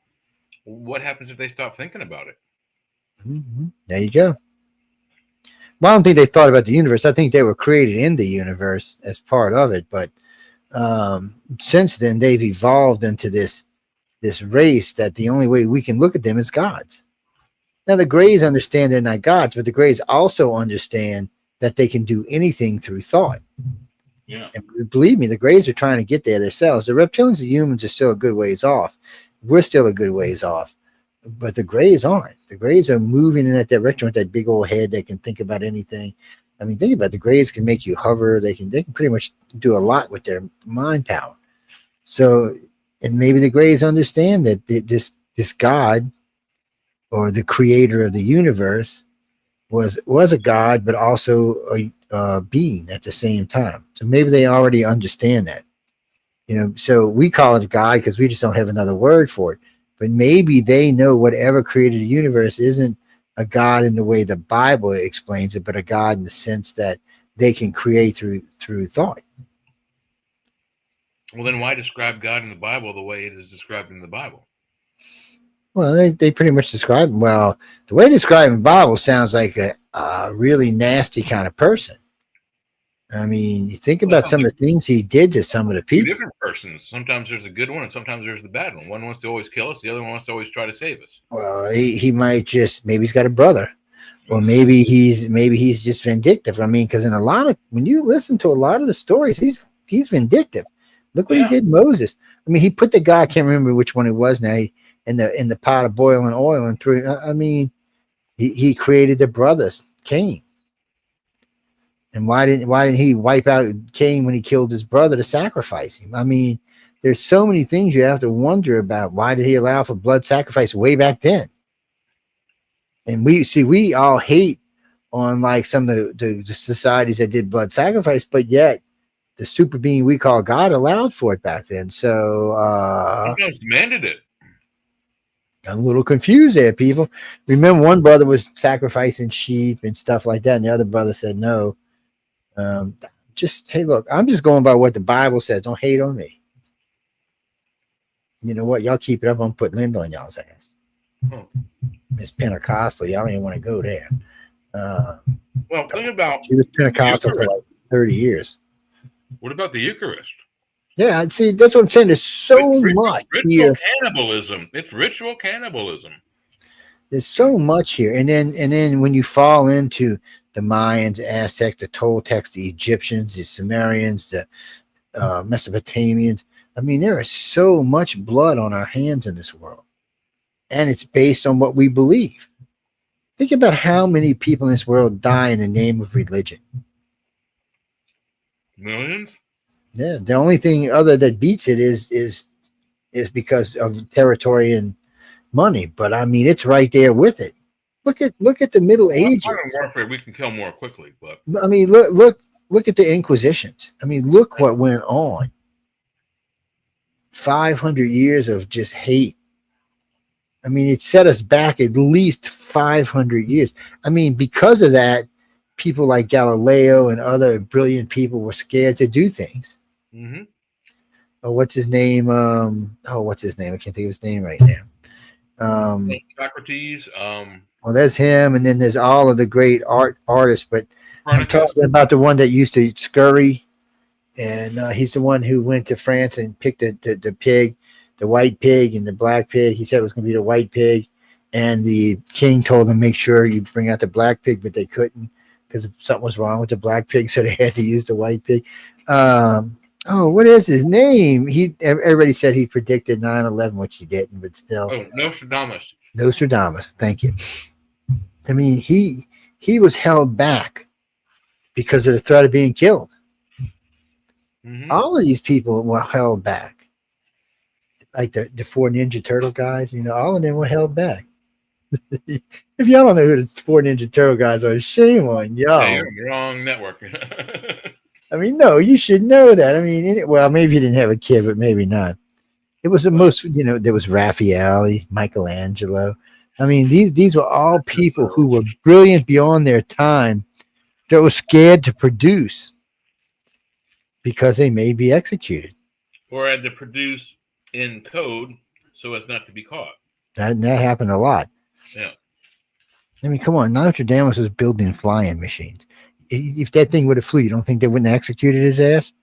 S10: what happens if they stop thinking about it?
S9: Mm-hmm. There you go. Well, I don't think they thought about the universe. I think they were created in the universe as part of it. But since then, they've evolved into this race that the only way we can look at them is gods. Now, the Greys understand they're not gods, but the Greys also understand that they can do anything through thought.
S10: Yeah.
S9: And believe me, the Greys are trying to get there themselves. The reptilians and humans are still a good ways off. We're still a good ways off. But the Greys aren't. The Greys are moving in that direction with that big old head that can think about anything. I mean, think about it. The Greys can make you hover. They can pretty much do a lot with their mind power. So, and maybe the Greys understand that this God or the creator of the universe was a God, but also a being at the same time. So maybe they already understand that. So we call it a God because we just don't have another word for it. But maybe they know whatever created the universe isn't a God in the way the Bible explains it, but a God in the sense that they can create through thought.
S10: Well, then why describe God in the Bible the way it is described in the Bible?
S9: Well, they pretty much describe him. Well, the way they describe him in the Bible sounds like a really nasty kind of person. I mean, you think about some of the things he did to some of the people.
S10: Different persons. Sometimes there's a good one, and sometimes there's the bad one. One wants to always kill us. The other one wants to always try to save us.
S9: Well, he might maybe he's got a brother, or maybe he's just vindictive. I mean, because when you listen to a lot of the stories, he's vindictive. Look what he did, Moses. I mean, he put the guy, I can't remember which one it was now, in the pot of boiling oil and threw. I mean, he created the brothers, Cain. And why didn't he wipe out Cain when he killed his brother to sacrifice him? I mean, there's so many things you have to wonder about. Why did he allow for blood sacrifice way back then? And we all hate on like some of the societies that did blood sacrifice, but yet the super being we call God allowed for it back then. So
S10: sometimes demanded it.
S9: I'm a little confused there, people. Remember, one brother was sacrificing sheep and stuff like that, and the other brother said no. Hey, look, I'm just going by what the Bible says. Don't hate on me. You know what? Y'all keep it up. I'm putting Linda on y'all's ass. Miss Pentecostal. Y'all don't even want to go there.
S10: Well, think about
S9: she was Pentecostal for like 30 years.
S10: What about the Eucharist?
S9: Yeah, see, that's what I'm saying. There's so much
S10: ritual cannibalism. It's ritual cannibalism.
S9: There's so much here, and then when you fall into the Mayans, Aztecs, the Toltecs, the Egyptians, the Sumerians, the Mesopotamians. I mean, there is so much blood on our hands in this world, and it's based on what we believe. Think about how many people in this world die in the name of religion.
S10: Millions. Yeah,
S9: the only thing other that beats it is because of territory and money. But I mean, it's right there with it. Look at the Middle Ages.
S10: Warfare, we can kill more quickly, but
S9: I mean, look at the Inquisitions. I mean, look what went on. 500 years of just hate. I mean, it set us back at least 500 years. I mean, because of that, people like Galileo and other brilliant people were scared to do things.
S10: Mm-hmm.
S9: Oh, what's his name? What's his name? I can't think of his name right now.
S10: Socrates.
S9: Well, there's him, and then there's all of the great artists. But I'm talking about the one that used to scurry, and he's the one who went to France and picked the pig, the white pig and the black pig. He said it was going to be the white pig, and the king told him, make sure you bring out the black pig, but they couldn't. because something was wrong with the black pig, so they had to use the white pig. What is his name? Everybody said he predicted 9/11, which he didn't, but still.
S10: Oh, Nostradamus.
S9: Nostradamus, thank you. I mean, he was held back because of the threat of being killed.
S10: Mm-hmm.
S9: All of these people were held back, like the 4 Ninja Turtle guys. All of them were held back. If y'all don't know who the 4 Ninja Turtle guys are, shame on y'all.
S10: Yeah, you're on the wrong network.
S9: I mean, no, you should know that. I mean, well, maybe you didn't have a kid, but maybe not. It was the most, there was Raffaele, Michelangelo. I mean, these were all people who were brilliant beyond their time that were scared to produce because they may be executed.
S10: Or had to produce in code so as not to be caught.
S9: That happened a lot.
S10: Yeah.
S9: I mean, come on, Nostradamus was building flying machines. If that thing would have flew, you don't think they wouldn't have executed his ass?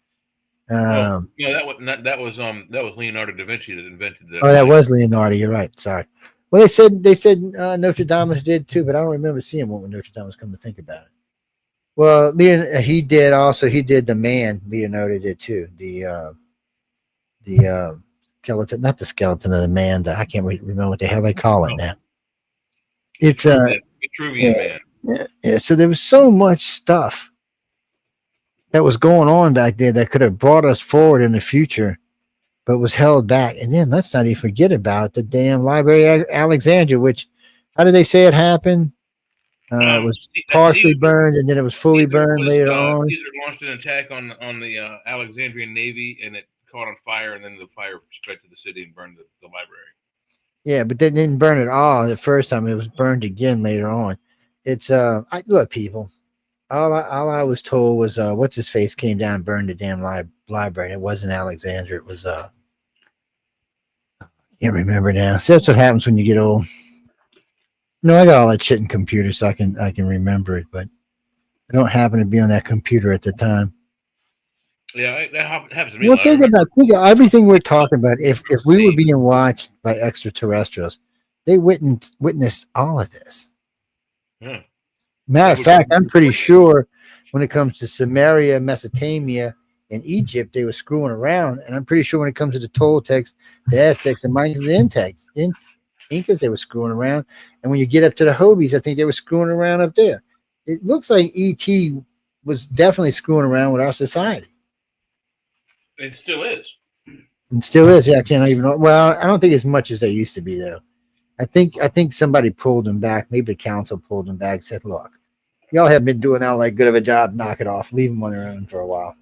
S10: No, that was Leonardo da Vinci that invented the.
S9: Oh, that was Leonardo. You're right. Sorry. Well, they said Nostradamus did too, but I don't remember seeing one when Nostradamus. Come to think about it. Well, he did also. He did the man. Leonardo did too. The skeleton, not the skeleton of the man. I can't remember what the hell they call it now. It's
S10: Vitruvian Man.
S9: Yeah. So there was so much stuff that was going on back there that could have brought us forward in the future, but was held back. And then let's not even forget about the damn Library of Alexandria, which, how did they say it happened? It was partially burned, and then it was fully burned later on.
S10: Caesar launched an attack on the Alexandrian Navy, and it caught on fire, and then the fire spread to the city and burned the library.
S9: Yeah, but they didn't burn it all the first time. It was burned again later on. It's look, people. All I was told was what's his face came down and burned the damn library. It wasn't Alexandria. It was I can't remember now. So that's what happens when you get old. No, I got all that shit in computers, so I can remember it, but I don't happen to be on that computer at the time.
S10: Yeah, that happens to me.
S9: Well, think of everything we're talking about. If we were being watched by extraterrestrials, they witnessed all of this.
S10: Yeah.
S9: Matter of fact, I'm pretty sure when it comes to Samaria, Mesopotamia, and Egypt, they were screwing around. And I'm pretty sure when it comes to the Toltecs, the Aztecs, the Mayans, the Incas, they were screwing around. And when you get up to the Hobbies, I think they were screwing around up there. It looks like ET was definitely screwing around with our society.
S10: It still is.
S9: And still is. Yeah, I can't even know. Well, I don't think as much as they used to be, though. I think somebody pulled them back. Maybe the council pulled them back and said, look, y'all haven't been doing that like good of a job. Knock it off. Leave them on their own for a while.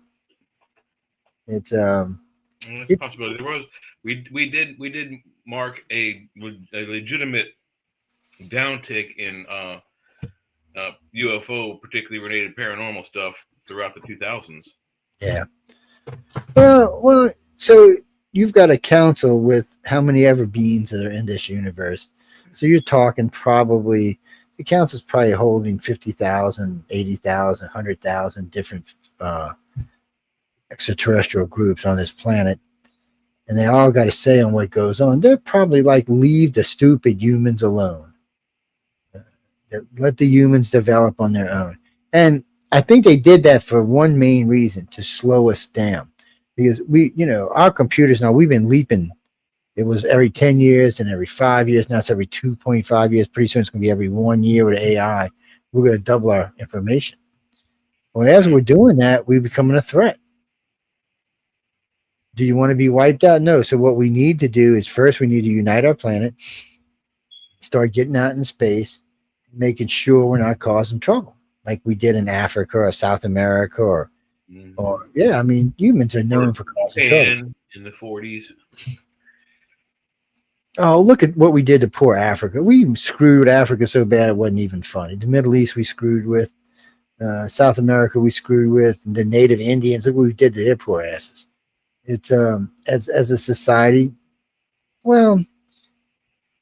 S9: It's a
S10: possibility. There was we did mark a legitimate downtick in UFO, particularly related paranormal stuff throughout the 2000s.
S9: Yeah. Well, so you've got a council with how many ever beings that are in this universe. So you're talking probably, the council's probably holding 50,000, 80,000, 100,000 different extraterrestrial groups on this planet. And they all got to say on what goes on. They're probably like, leave the stupid humans alone. Let the humans develop on their own. And I think they did that for one main reason, to slow us down. Because our computers now, we've been leaping. It was every 10 years and every 5 years. Now it's every 2.5 years. Pretty soon it's going to be every 1 year with AI. We're going to double our information. Well, as we're doing that, we're becoming a threat. Do you want to be wiped out? No. So what we need to do is first we need to unite our planet, start getting out in space, making sure we're not causing trouble like we did in Africa or South America or yeah, I mean, humans are known for causing trouble.
S10: In the 40s.
S9: Oh, look at what we did to poor Africa. We screwed Africa so bad it wasn't even funny. The Middle East we screwed with. South America we screwed with. The native Indians, look what we did to their poor asses. It's as a society, well,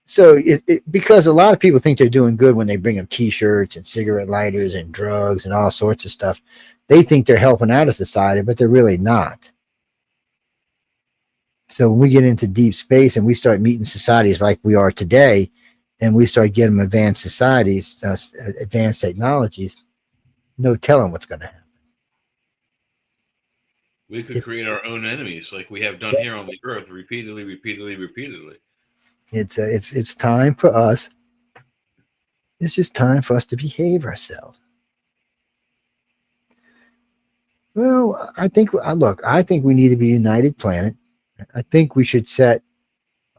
S9: so because a lot of people think they're doing good when they bring them T-shirts and cigarette lighters and drugs and all sorts of stuff. They think they're helping out a society, but they're really not. So when we get into deep space and we start meeting societies like we are today, and we start getting advanced societies, advanced technologies, No telling what's going to happen.
S10: We could create our own enemies, like we have done here on the Earth, repeatedly, repeatedly, repeatedly.
S9: It's time for us. It's just time for us to behave ourselves. Well, I think we need to be a united planet. I think we should set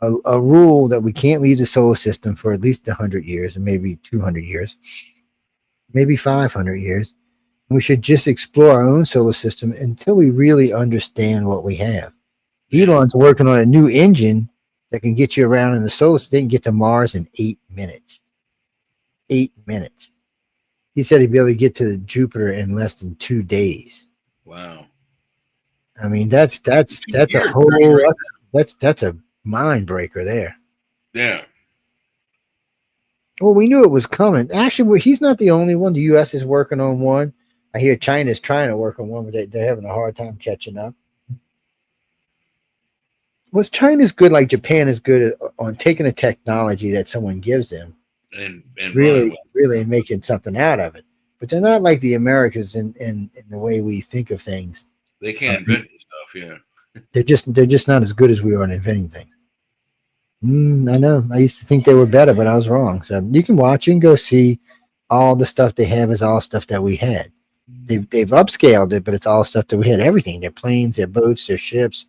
S9: a rule that we can't leave the solar system for at least 100 years, and maybe 200 years, maybe 500 years. We should just explore our own solar system until we really understand what we have. Elon's working on a new engine that can get you around in the solar system. They can get to Mars in 8 minutes. 8 minutes. He said he'd be able to get to Jupiter in less than 2 days.
S10: Wow.
S9: I mean, that's a whole that's a mind breaker there.
S10: Yeah.
S9: Well, we knew it was coming. Actually, he's not the only one. The U.S. is working on one. I hear China's trying to work on one, but they're having a hard time catching up. Well, China's good, like Japan is good on taking a technology that someone gives them
S10: and
S9: really making something out of it. But they're not like the Americans in the way we think of things.
S10: They can't invent stuff, yeah.
S9: They're just not as good as we are in inventing things. I know. I used to think they were better, but I was wrong. So you can watch and go see all the stuff they have is all stuff that we had. They've upscaled it, but it's all stuff that we had. Everything, their planes, their boats, their ships,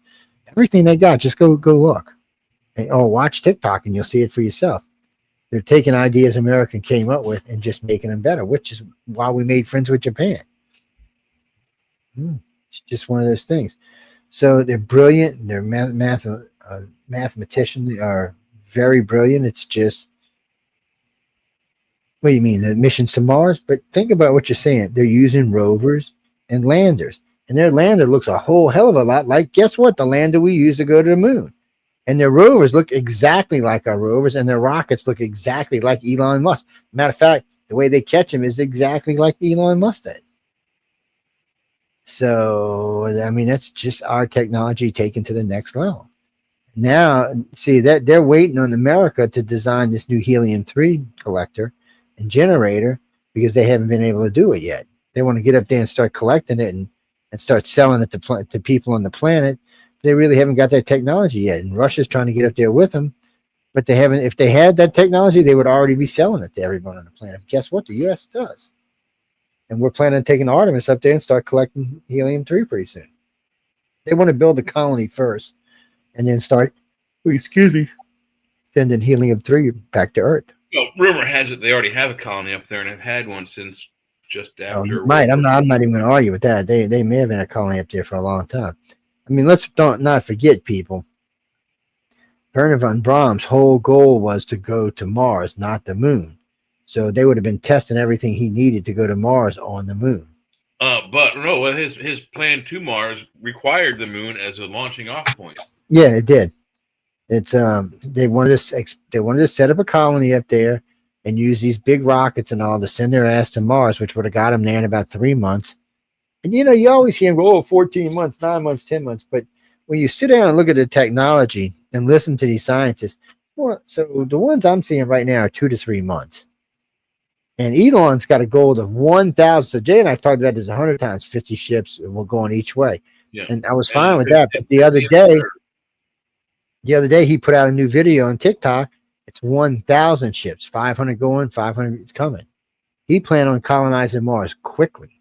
S9: everything they got. Just go look. Or watch TikTok and you'll see it for yourself. They're taking ideas America came up with and just making them better, which is why we made friends with Japan. It's just one of those things. So they're brilliant. They're mathematicians. They are very brilliant. It's just, what do you mean? The missions to Mars? But think about what you're saying. They're using rovers and landers. And their lander looks a whole hell of a lot like, guess what? The lander we use to go to the moon. And their rovers look exactly like our rovers, and their rockets look exactly like Elon Musk. Matter of fact, the way they catch them is exactly like Elon Musk did. So, I mean, that's just our technology taken to the next level. Now, see, that they're waiting on America to design this new helium-3 collector and generator because they haven't been able to do it yet. They want to get up there and start collecting it and start selling it to people on the planet. They really haven't got that technology yet. And Russia's trying to get up there with them, but they haven't. If they had that technology, they would already be selling it to everyone on the planet. Guess what? The U.S. does. And we're planning on taking Artemis up there and start collecting helium-3 pretty soon. They want to build a colony first and then start, sending helium-3 back to Earth.
S10: Well, rumor has it they already have a colony up there and have had one since just after.
S9: I'm not even going to argue with that. They may have been a colony up there for a long time. I mean, let's not forget, people. Wernher von Braun's whole goal was to go to Mars, not the moon. So they would have been testing everything he needed to go to Mars on the moon.
S10: But no, his plan to Mars required the moon as a launching off point.
S9: Yeah, it did. It's they wanted to set up a colony up there and use these big rockets and all to send their ass to Mars, which would have got them there in about 3 months. And you know, you always hear them go, 14 months, 9 months, 10 months. But when you sit down and look at the technology and listen to these scientists, so the ones I'm seeing right now are 2 to 3 months. And Elon's got a goal of 1,000. So Jay and I talked about this 100 times. 50 ships will go on each way. Yeah. And I was fine with that. But the other day he put out a new video on TikTok. It's 1,000 ships, 500 going, 500 is coming. He planned on colonizing Mars quickly.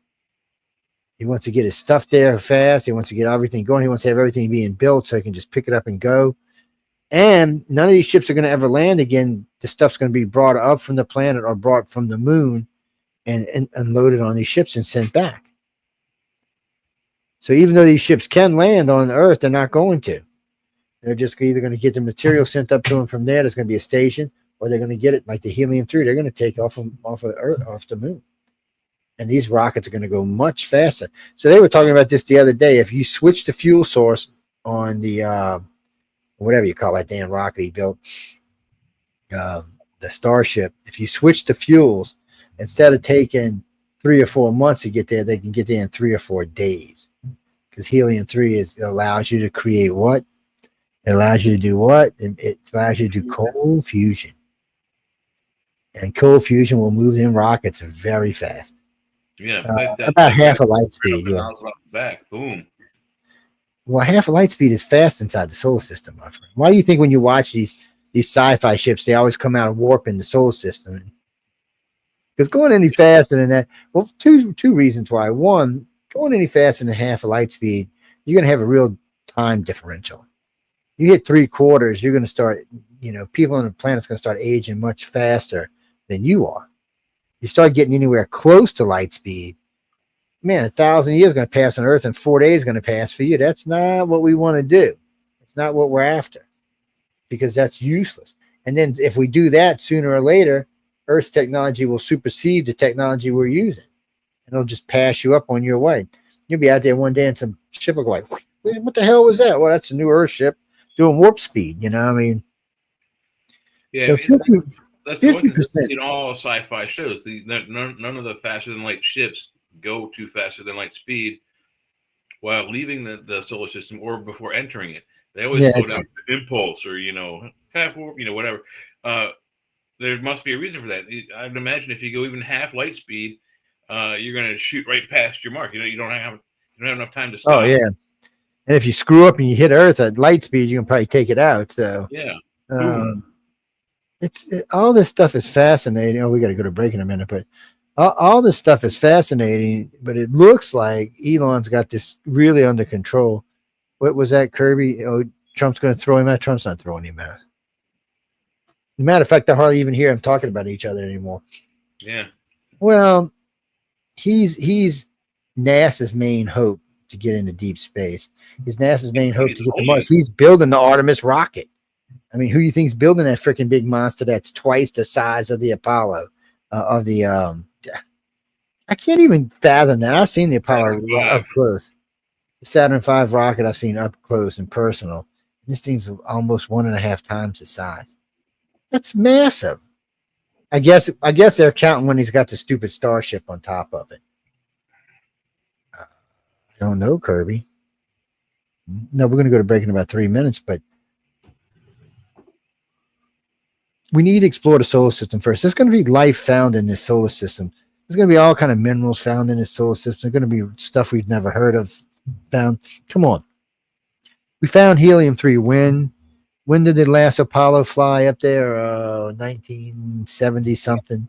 S9: He wants to get his stuff there fast. He wants to get everything going. He wants to have everything being built so he can just pick it up and go. And none of these ships are going to ever land again. The stuff's going to be brought up from the planet or brought from the moon and loaded on these ships and sent back. So even though these ships can land on Earth, they're not going to. They're just either going to get the material sent up to them from there. There's going to be a station, or they're going to get it like the helium-3. They're going to take off of Earth, off the moon. And these rockets are going to go much faster. So they were talking about this the other day. If you switch the fuel source on the whatever you call that damn rocket he built, the Starship, if you switch the fuels, instead of taking 3 or 4 months to get there, they can get there in 3 or 4 days. Because helium-3 allows you to create what? It allows you to do what? It allows you to do cold fusion. And cold fusion will move them rockets very fast.
S10: Yeah,
S9: about half a light speed. Yeah.
S10: Back, boom.
S9: Well, half a light speed is fast inside the solar system, my friend. Why do you think when you watch these sci-fi ships, they always come out of warp in the solar system? Because going any faster than that, well, two reasons why. One, going any faster than half a light speed, you're going to have a real time differential. You hit 3/4, you're going to start, people on the planet's going to start aging much faster than you are. You start getting anywhere close to light speed, man, 1,000 years is going to pass on Earth and 4 days is going to pass for you. That's not what we want to do. It's not what we're after, because that's useless. And then if we do that, sooner or later, Earth's technology will supersede the technology we're using, and it'll just pass you up on your way. You'll be out there one day and some ship will go like, what the hell was that? Well, that's a new Earth ship doing warp speed. I mean,
S10: yeah,
S9: so
S10: that's 50% in all sci-fi shows. None of the faster than light ships go too faster than light speed while leaving the solar system or before entering it. They always slow down to impulse or half warp, whatever. There must be a reason for that. I'd imagine if you go even half light speed, you're going to shoot right past your mark. You don't have enough time to stop.
S9: Oh yeah, and if you screw up and you hit Earth at light speed, you can probably take it out. So
S10: yeah,
S9: all this stuff is fascinating. Oh, we got to go to break in a minute, but all this stuff is fascinating. But it looks like Elon's got this really under control. What was that, Kirby? Oh, Trump's going to throw him out. Trump's not throwing him out. As a matter of fact, I hardly even hear him talking about each other anymore.
S10: Yeah.
S9: Well, he's NASA's main hope to get into deep space. He's NASA's main hope to get to Mars. He's building the Artemis rocket. I mean, who do you think's building that freaking big monster that's twice the size of the Apollo? I can't even fathom that. I've seen the Apollo up close. The Saturn V rocket I've seen up close and personal. This thing's almost 1.5 times the size. That's massive. I guess they're counting when he's got the stupid Starship on top of it. I don't know, Kirby. No, we're going to go to break in about 3 minutes, but we need to explore the solar system first. There's going to be life found in this solar system. There's going to be all kind of minerals found in this solar system. There's going to be stuff we've never heard of found. Come on. We found helium-3 when did the last Apollo fly up there? 1970 something.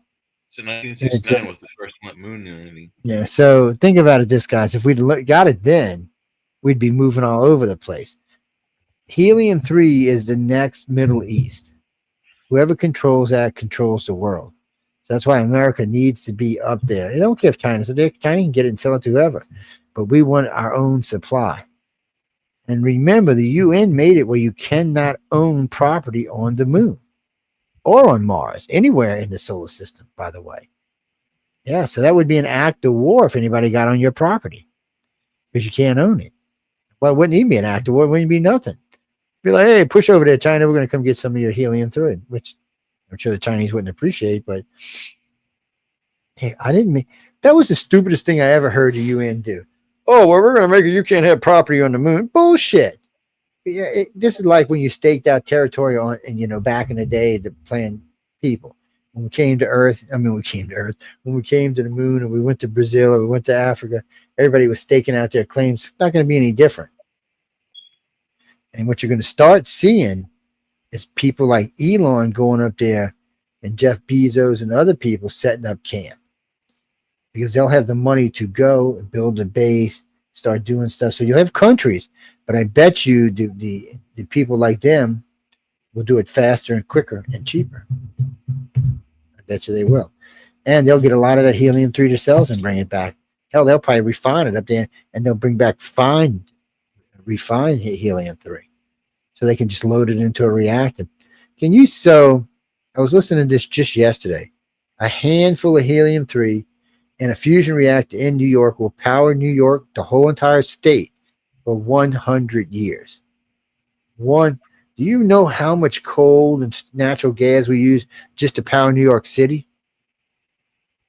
S10: So 1969 was the first moon landing.
S9: Yeah. So think about it, this guys. If we'd got it then, we'd be moving all over the place. Helium-3 is the next Middle East. Whoever controls that controls the world. So that's why America needs to be up there. They don't care if China. So China can get it and sell it to whoever, but we want our own supply. And remember, the UN made it where you cannot own property on the moon or on Mars, anywhere in the solar system, by the way. Yeah, so that would be an act of war if anybody got on your property, because you can't own it. Well, it wouldn't even be an act of war. It wouldn't be nothing. Be like, hey, push over there, China. We're going to come get some of your helium-3, which I'm sure the Chinese wouldn't appreciate. But hey, that was the stupidest thing I ever heard the UN do. Oh, well, we're going to make it you can't have property on the moon. Bullshit. Yeah, this is like when you staked out territory on, and back in the day, the planned people. When we came to Earth, when we came to the moon, and we went to Brazil, or we went to Africa, everybody was staking out their claims. It's not going to be any different. And what you're going to start seeing is people like Elon going up there, and Jeff Bezos and other people setting up camp, because they'll have the money to go and build a base, start doing stuff. So you'll have countries, but I bet you the people like them will do it faster and quicker and cheaper. I bet you they will. And they'll get a lot of that helium-3 themselves and bring it back. Hell, they'll probably refine it up there, and they'll bring back refined helium-3. So they can just load it into a reactor. I was listening to this just yesterday. A handful of helium-3 and a fusion reactor in New York will power New York, the whole entire state, for 100 years. Do you know how much coal and natural gas we use just to power New York City?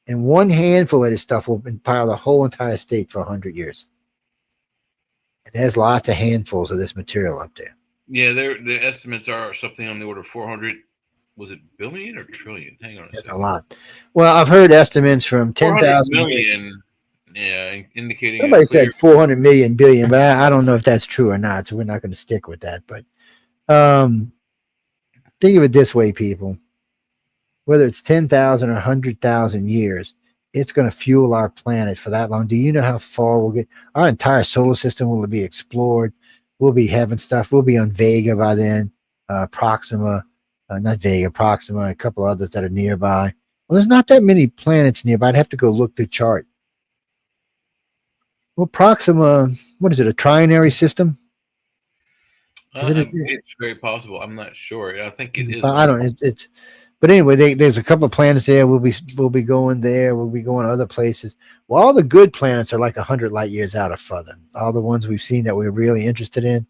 S9: And one handful of this stuff will power the whole entire state for 100 years. And there's lots of handfuls of this material up there.
S10: Yeah, the estimates are something on the order of 400. Was it billion or trillion? Hang on.
S9: That's a lot. Well, I've heard estimates from 10,000
S10: million Yeah, indicating
S9: Somebody
S10: a clear.
S9: said 400 million billion, but I don't know if that's true or not. So we're not going to stick with that. But think of it this way, people. Whether it's 10,000 or 100,000 years, it's going to fuel our planet for that long. Do you know how far we'll get? Our entire solar system will be explored. We'll be having stuff. We'll be on Vega by then, Proxima, not Vega, Proxima, and a couple others that are nearby. Well, there's not that many planets nearby. I'd have to go look the chart. Well, Proxima, what is it, a trinary system?
S10: It's very possible. I'm not sure. I think it is.
S9: I don't. It's. But anyway, there's a couple of planets there. We'll be going there. We'll be going other places. Well, all the good planets are like 100 light years out or further. All the ones we've seen that we're really interested in,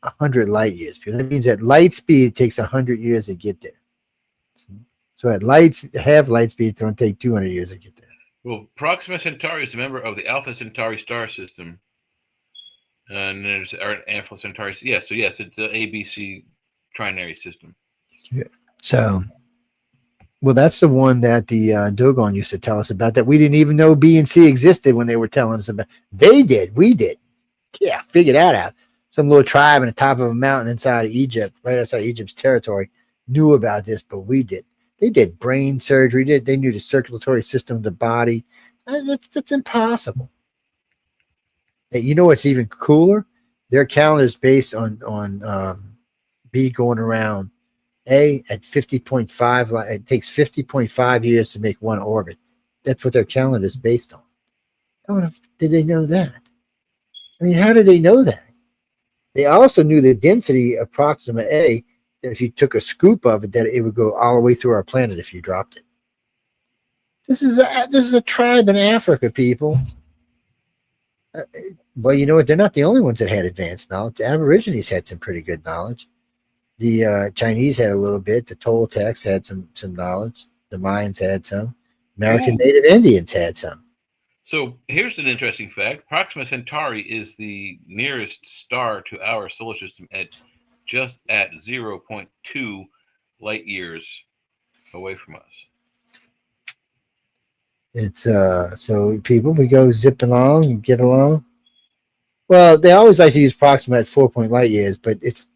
S9: 100 light years. That means at light speed, it takes 100 years to get there. So at half light speed, it's going to take 200 years to get there.
S10: Well, Proxima Centauri is a member of the Alpha Centauri star system. And there's Alpha Centauri. Yes, so yes, it's the ABC trinary system.
S9: Yeah. So, well, that's the one that the Dogon used to tell us about, that we didn't even know B and C existed when they were telling us about. They did. We did. Yeah, figure that out. Some little tribe on the top of a mountain inside of Egypt, right outside Egypt's territory, knew about this, but we did. They did brain surgery. They knew the circulatory system of the body. That's impossible. You know what's even cooler? Their calendar is based on B going around A at 50.5. It takes 50.5 years to make one orbit. That's what their calendar is based on. I don't know did they know that? I mean, how did they know that? They also knew the density of Proxima A, that if you took a scoop of it, that it would go all the way through our planet if you dropped it. This is a tribe in Africa, people. Well, you know what? They're not the only ones that had advanced knowledge. The Aborigines had some pretty good knowledge. The Chinese had a little bit. The Toltecs had some knowledge. The Mayans had some. American Native Indians had some.
S10: So here's an interesting fact. Proxima Centauri is the nearest star to our solar system at 0.2 light years away from us.
S9: It's so people, we go zip along and get along. Well, they always like to use Proxima at 4 light years, but it's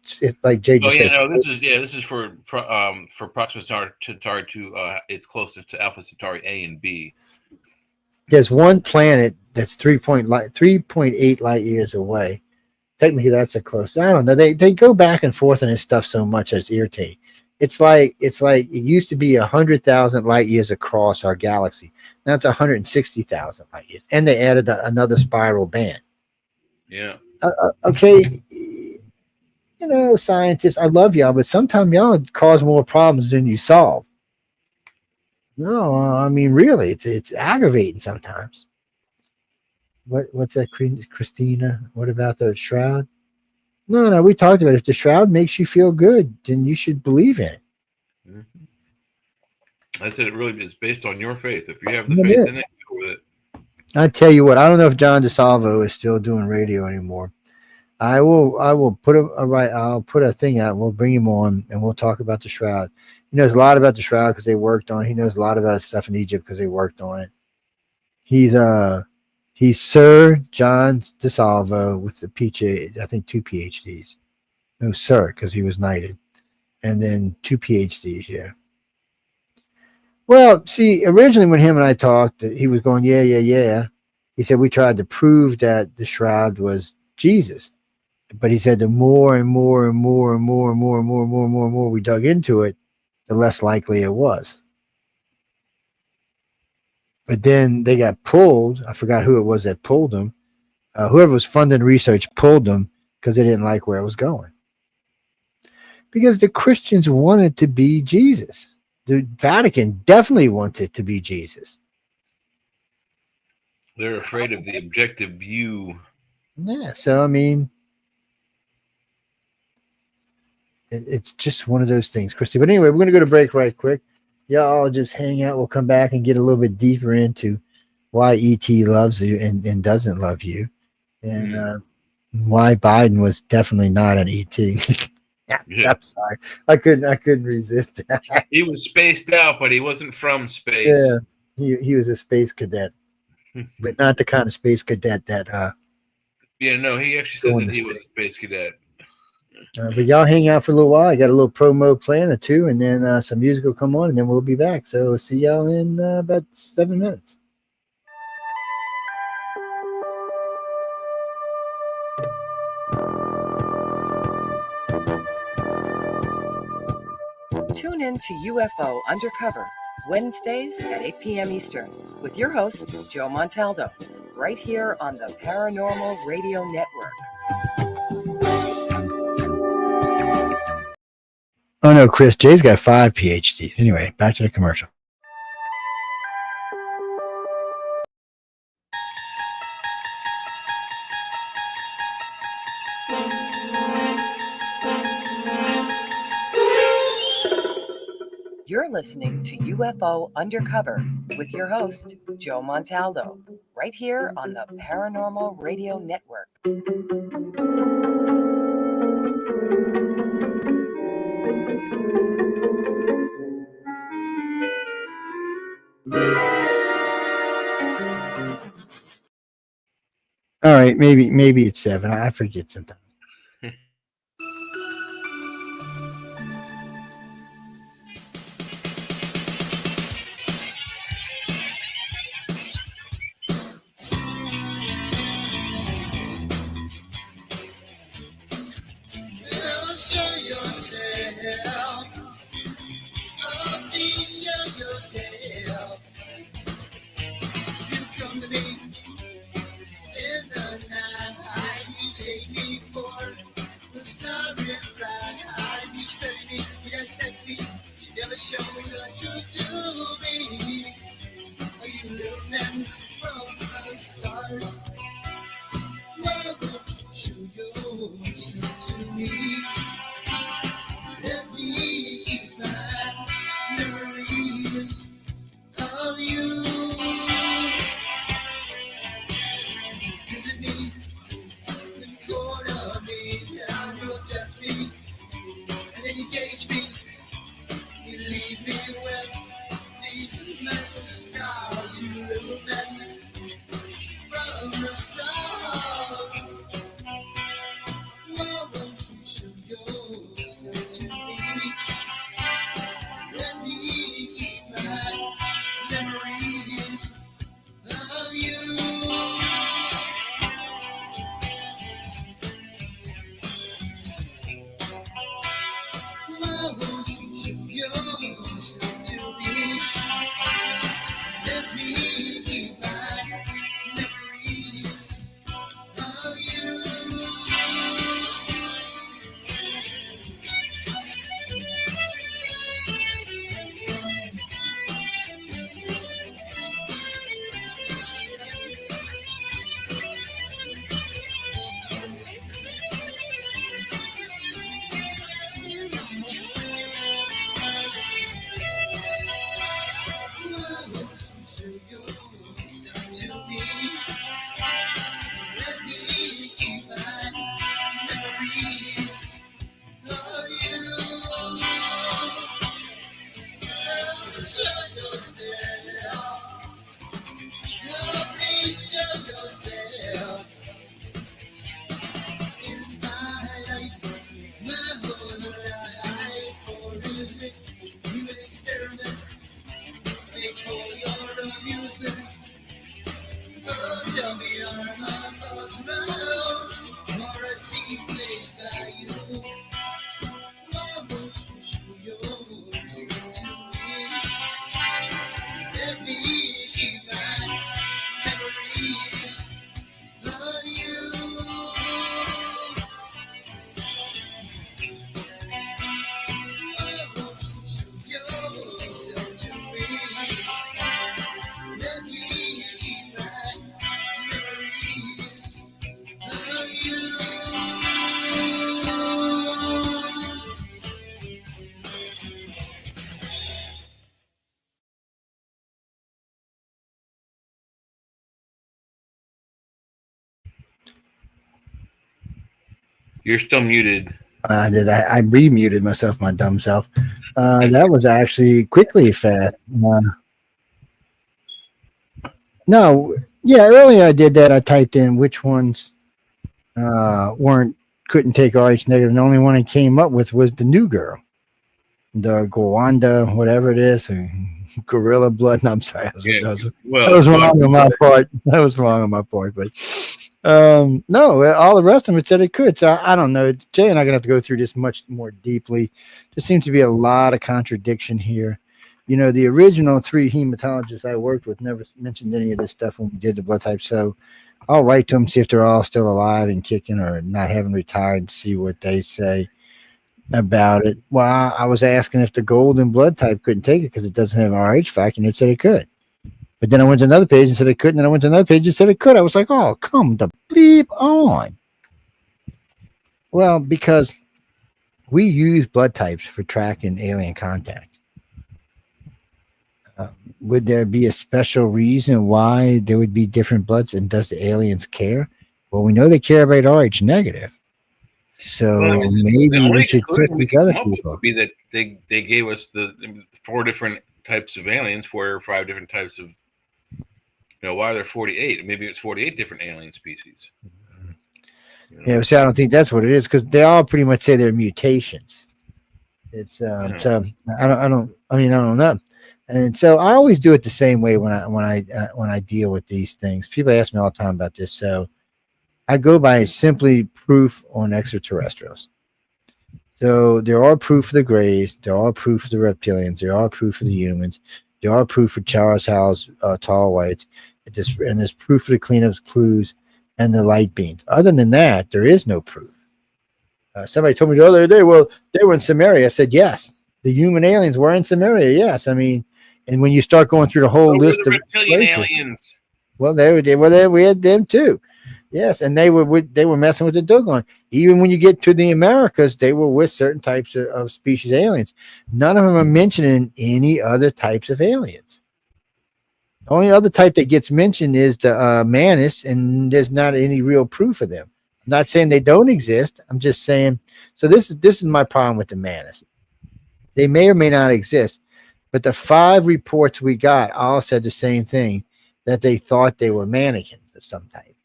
S9: like Jay just said.
S10: No, this is for Proxima Centauri to its closest to Alpha Centauri A and B.
S9: There's one planet that's 3.8 light years away. Technically, that's a close. I don't know. They go back and forth on this stuff so much that it's irritating. It's like it used to be 100,000 light years across our galaxy. Now it's 160,000 light years, and they added another spiral band.
S10: Yeah.
S9: Okay. You know, scientists, I love y'all, but sometimes y'all cause more problems than you solve. No, I mean, really, it's aggravating sometimes. What's that, Christina? What about the shroud? No, we talked about it. If the shroud makes you feel good, then you should believe in it.
S10: Mm-hmm. I said it really is based on your faith. If you have the faith in it, go with it.
S9: I tell you what, I don't know if John DeSalvo is still doing radio anymore. I will put I'll put a thing out. We'll bring him on and we'll talk about the shroud. He knows a lot about the shroud because they worked on it. He knows a lot about stuff in Egypt because they worked on it. He's Sir John DeSalvo with the PhD, I think 2 PhDs. No, Sir, because he was knighted. And then 2 PhDs, yeah. Well, see, originally when him and I talked, he was going, yeah. He said we tried to prove that the shroud was Jesus. But he said the more and more we dug into it, the less likely it was. But then they got pulled. I forgot who it was that pulled them. Whoever was funding research pulled them because they didn't like where it was going. Because the Christians wanted to be Jesus. The Vatican definitely wants it to be Jesus.
S10: They're afraid of the objective view.
S9: Yeah, so I mean, it's just one of those things, Christy. But anyway, we're going to go to break right quick. Y'all just hang out. We'll come back and get a little bit deeper into why ET loves you and doesn't love you, and why Biden was definitely not an ET. Yeah. I'm sorry, I couldn't resist that.
S10: He was spaced out, but he wasn't from space.
S9: Yeah, he was a space cadet. but not the kind of space cadet that.
S10: Yeah, no, he actually said that he was a space cadet.
S9: But y'all hang out for a little while. I got a little promo plan or two, and then some music will come on, and then we'll be back. So see y'all in about 7 minutes.
S8: Tune in to UFO Undercover, Wednesdays at 8 p.m. Eastern, with your host, Joe Montaldo, right here on the Paranormal Radio Network.
S9: Oh no, Chris, Jay's got 5 PhDs. Anyway, back to the commercial.
S8: You're listening to UFO Undercover with your host, Joe Montaldo, right here on the Paranormal Radio Network.
S9: All right, maybe it's 7. I forget sometimes.
S10: You're still muted.
S9: I re-muted myself, my dumb self. That was actually quickly fast. No, Yeah, earlier I did that. I typed in which ones couldn't take RH negative. And the only one I came up with was the new girl, the Gwanda, whatever it is, gorilla blood. No, I'm sorry, that was wrong on my part. That was wrong on my part. But no, all the rest of them said it could. So I don't know. Jay and I are gonna have to go through this much more deeply. There seems to be a lot of contradiction here. You know, the original 3 hematologists I worked with never mentioned any of this stuff when we did the blood type. So I'll write to them, see if they're all still alive and kicking or not having retired, and see what they say about it. Well, I was asking if the golden blood type couldn't take it because it doesn't have an RH factor, and it said it could. But then I went to another page and said it couldn't, and I went to another page and said it could. I was like, oh, come the bleep on. Well, because we use blood types for tracking alien contact. Would there be a special reason why there would be different bloods, and does the aliens care? Well, we know they care about RH negative. So maybe we should check these other people.
S10: Would be that they gave us the 4 different types of aliens, 4 or 5 different types of, why are there 48? Maybe it's 48 different alien species.
S9: Yeah, see, I don't think that's what it is, because they all pretty much say they're mutations. It's so I don't know. And so I always do it the same way when I deal with these things. People ask me all the time about this, so I go by simply proof on extraterrestrials. So there are proof for the Greys, there are proof for the reptilians, there are proof for the humans, there are proof for Charles Howell's tall whites, and there's proof for the cleanup clues and the light beams. Other than that, there is no proof. Somebody told me the other day, well, they were in Samaria. I said, yes, the human aliens were in Samaria. Yes, I mean, and when you start going through the whole list of places,
S10: aliens.
S9: Well, they were there. We had them too. Yes, and they were messing with the Dogon. Even when you get to the Americas, they were with certain types of species aliens. None of them are mentioning any other types of aliens. The only other type that gets mentioned is the Manus, and there's not any real proof of them. I'm not saying they don't exist. I'm just saying. So this is my problem with the Manus. They may or may not exist, but the 5 reports we got all said the same thing, that they thought they were mannequins of some type.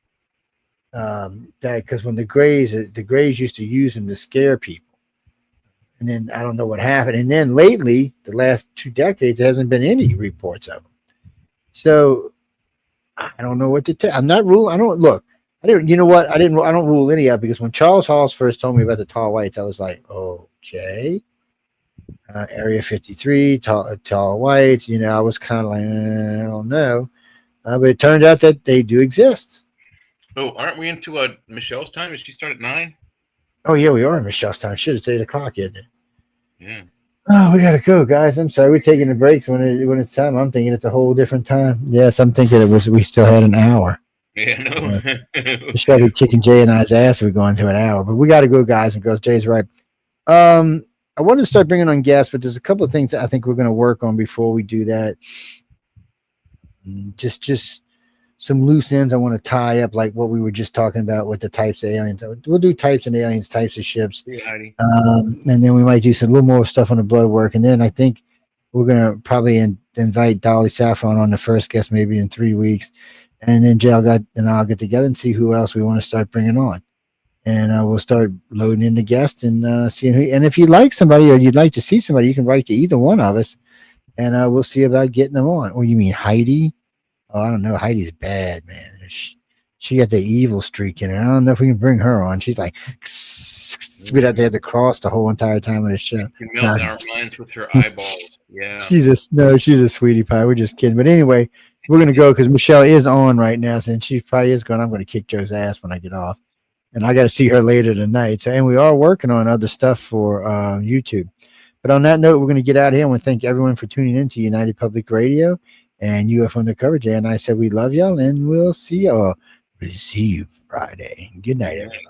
S9: That because when the Greys used to use them to scare people, and then I don't know what happened. And then lately, the last 2 decades, there hasn't been any reports of them. So I don't know what to tell. I'm not ruling. I don't look. I didn't. You know what? I don't rule any out, because when Charles Halls first told me about the tall whites, I was like, okay. Area 53, tall whites. I was kind of like, I don't know. But it turned out that they do exist.
S10: Oh, aren't we into Michelle's time? Does she start at 9?
S9: Oh yeah, we are in Michelle's time. Shit, it's 8 o'clock, isn't it?
S10: Yeah.
S9: Oh, we gotta go, guys. I'm sorry, we're taking the breaks when it's time. I'm thinking it's a whole different time. Yes, I'm thinking we still had an hour.
S10: Yeah, no.
S9: Yes. Michelle be kicking Jay and I's ass. We're going to an hour, but we got to go, guys and girls. Jay's right. I wanted to start bringing on guests, but there's a couple of things that I think we're going to work on before we do that. Just some loose ends I want to tie up, like what we were just talking about with the types of aliens. We'll do types and aliens, types of ships. And then we might do a little more stuff on the blood work. And then I think we're going to probably invite Dolly Saffron on the first guest, maybe in 3 weeks. And then Jay and I'll get together and see who else we want to start bringing on. And we'll start loading in the guests and seeing who. And if you like somebody or you'd like to see somebody, you can write to either one of us, and we'll see about getting them on. Or you mean Heidi? Oh, I don't know. Heidi's bad, man. She got the evil streak in her. I don't know if we can bring her on. She's like, we'd have to have the cross the whole entire time of the show.
S10: She can melt our minds with her eyeballs. Yeah.
S9: She's a sweetie pie. We're just kidding. But anyway, we're going to go because Michelle is on right now. And she probably is going, I'm going to kick Joe's ass when I get off. And I got to see her later tonight. So, and we are working on other stuff for YouTube. But on that note, we're going to get out of here. I want to thank everyone for tuning in to United Public Radio and UFO Undercover. Jay and I said we love y'all, and we'll see y'all. We'll see you Friday. Good night, everybody.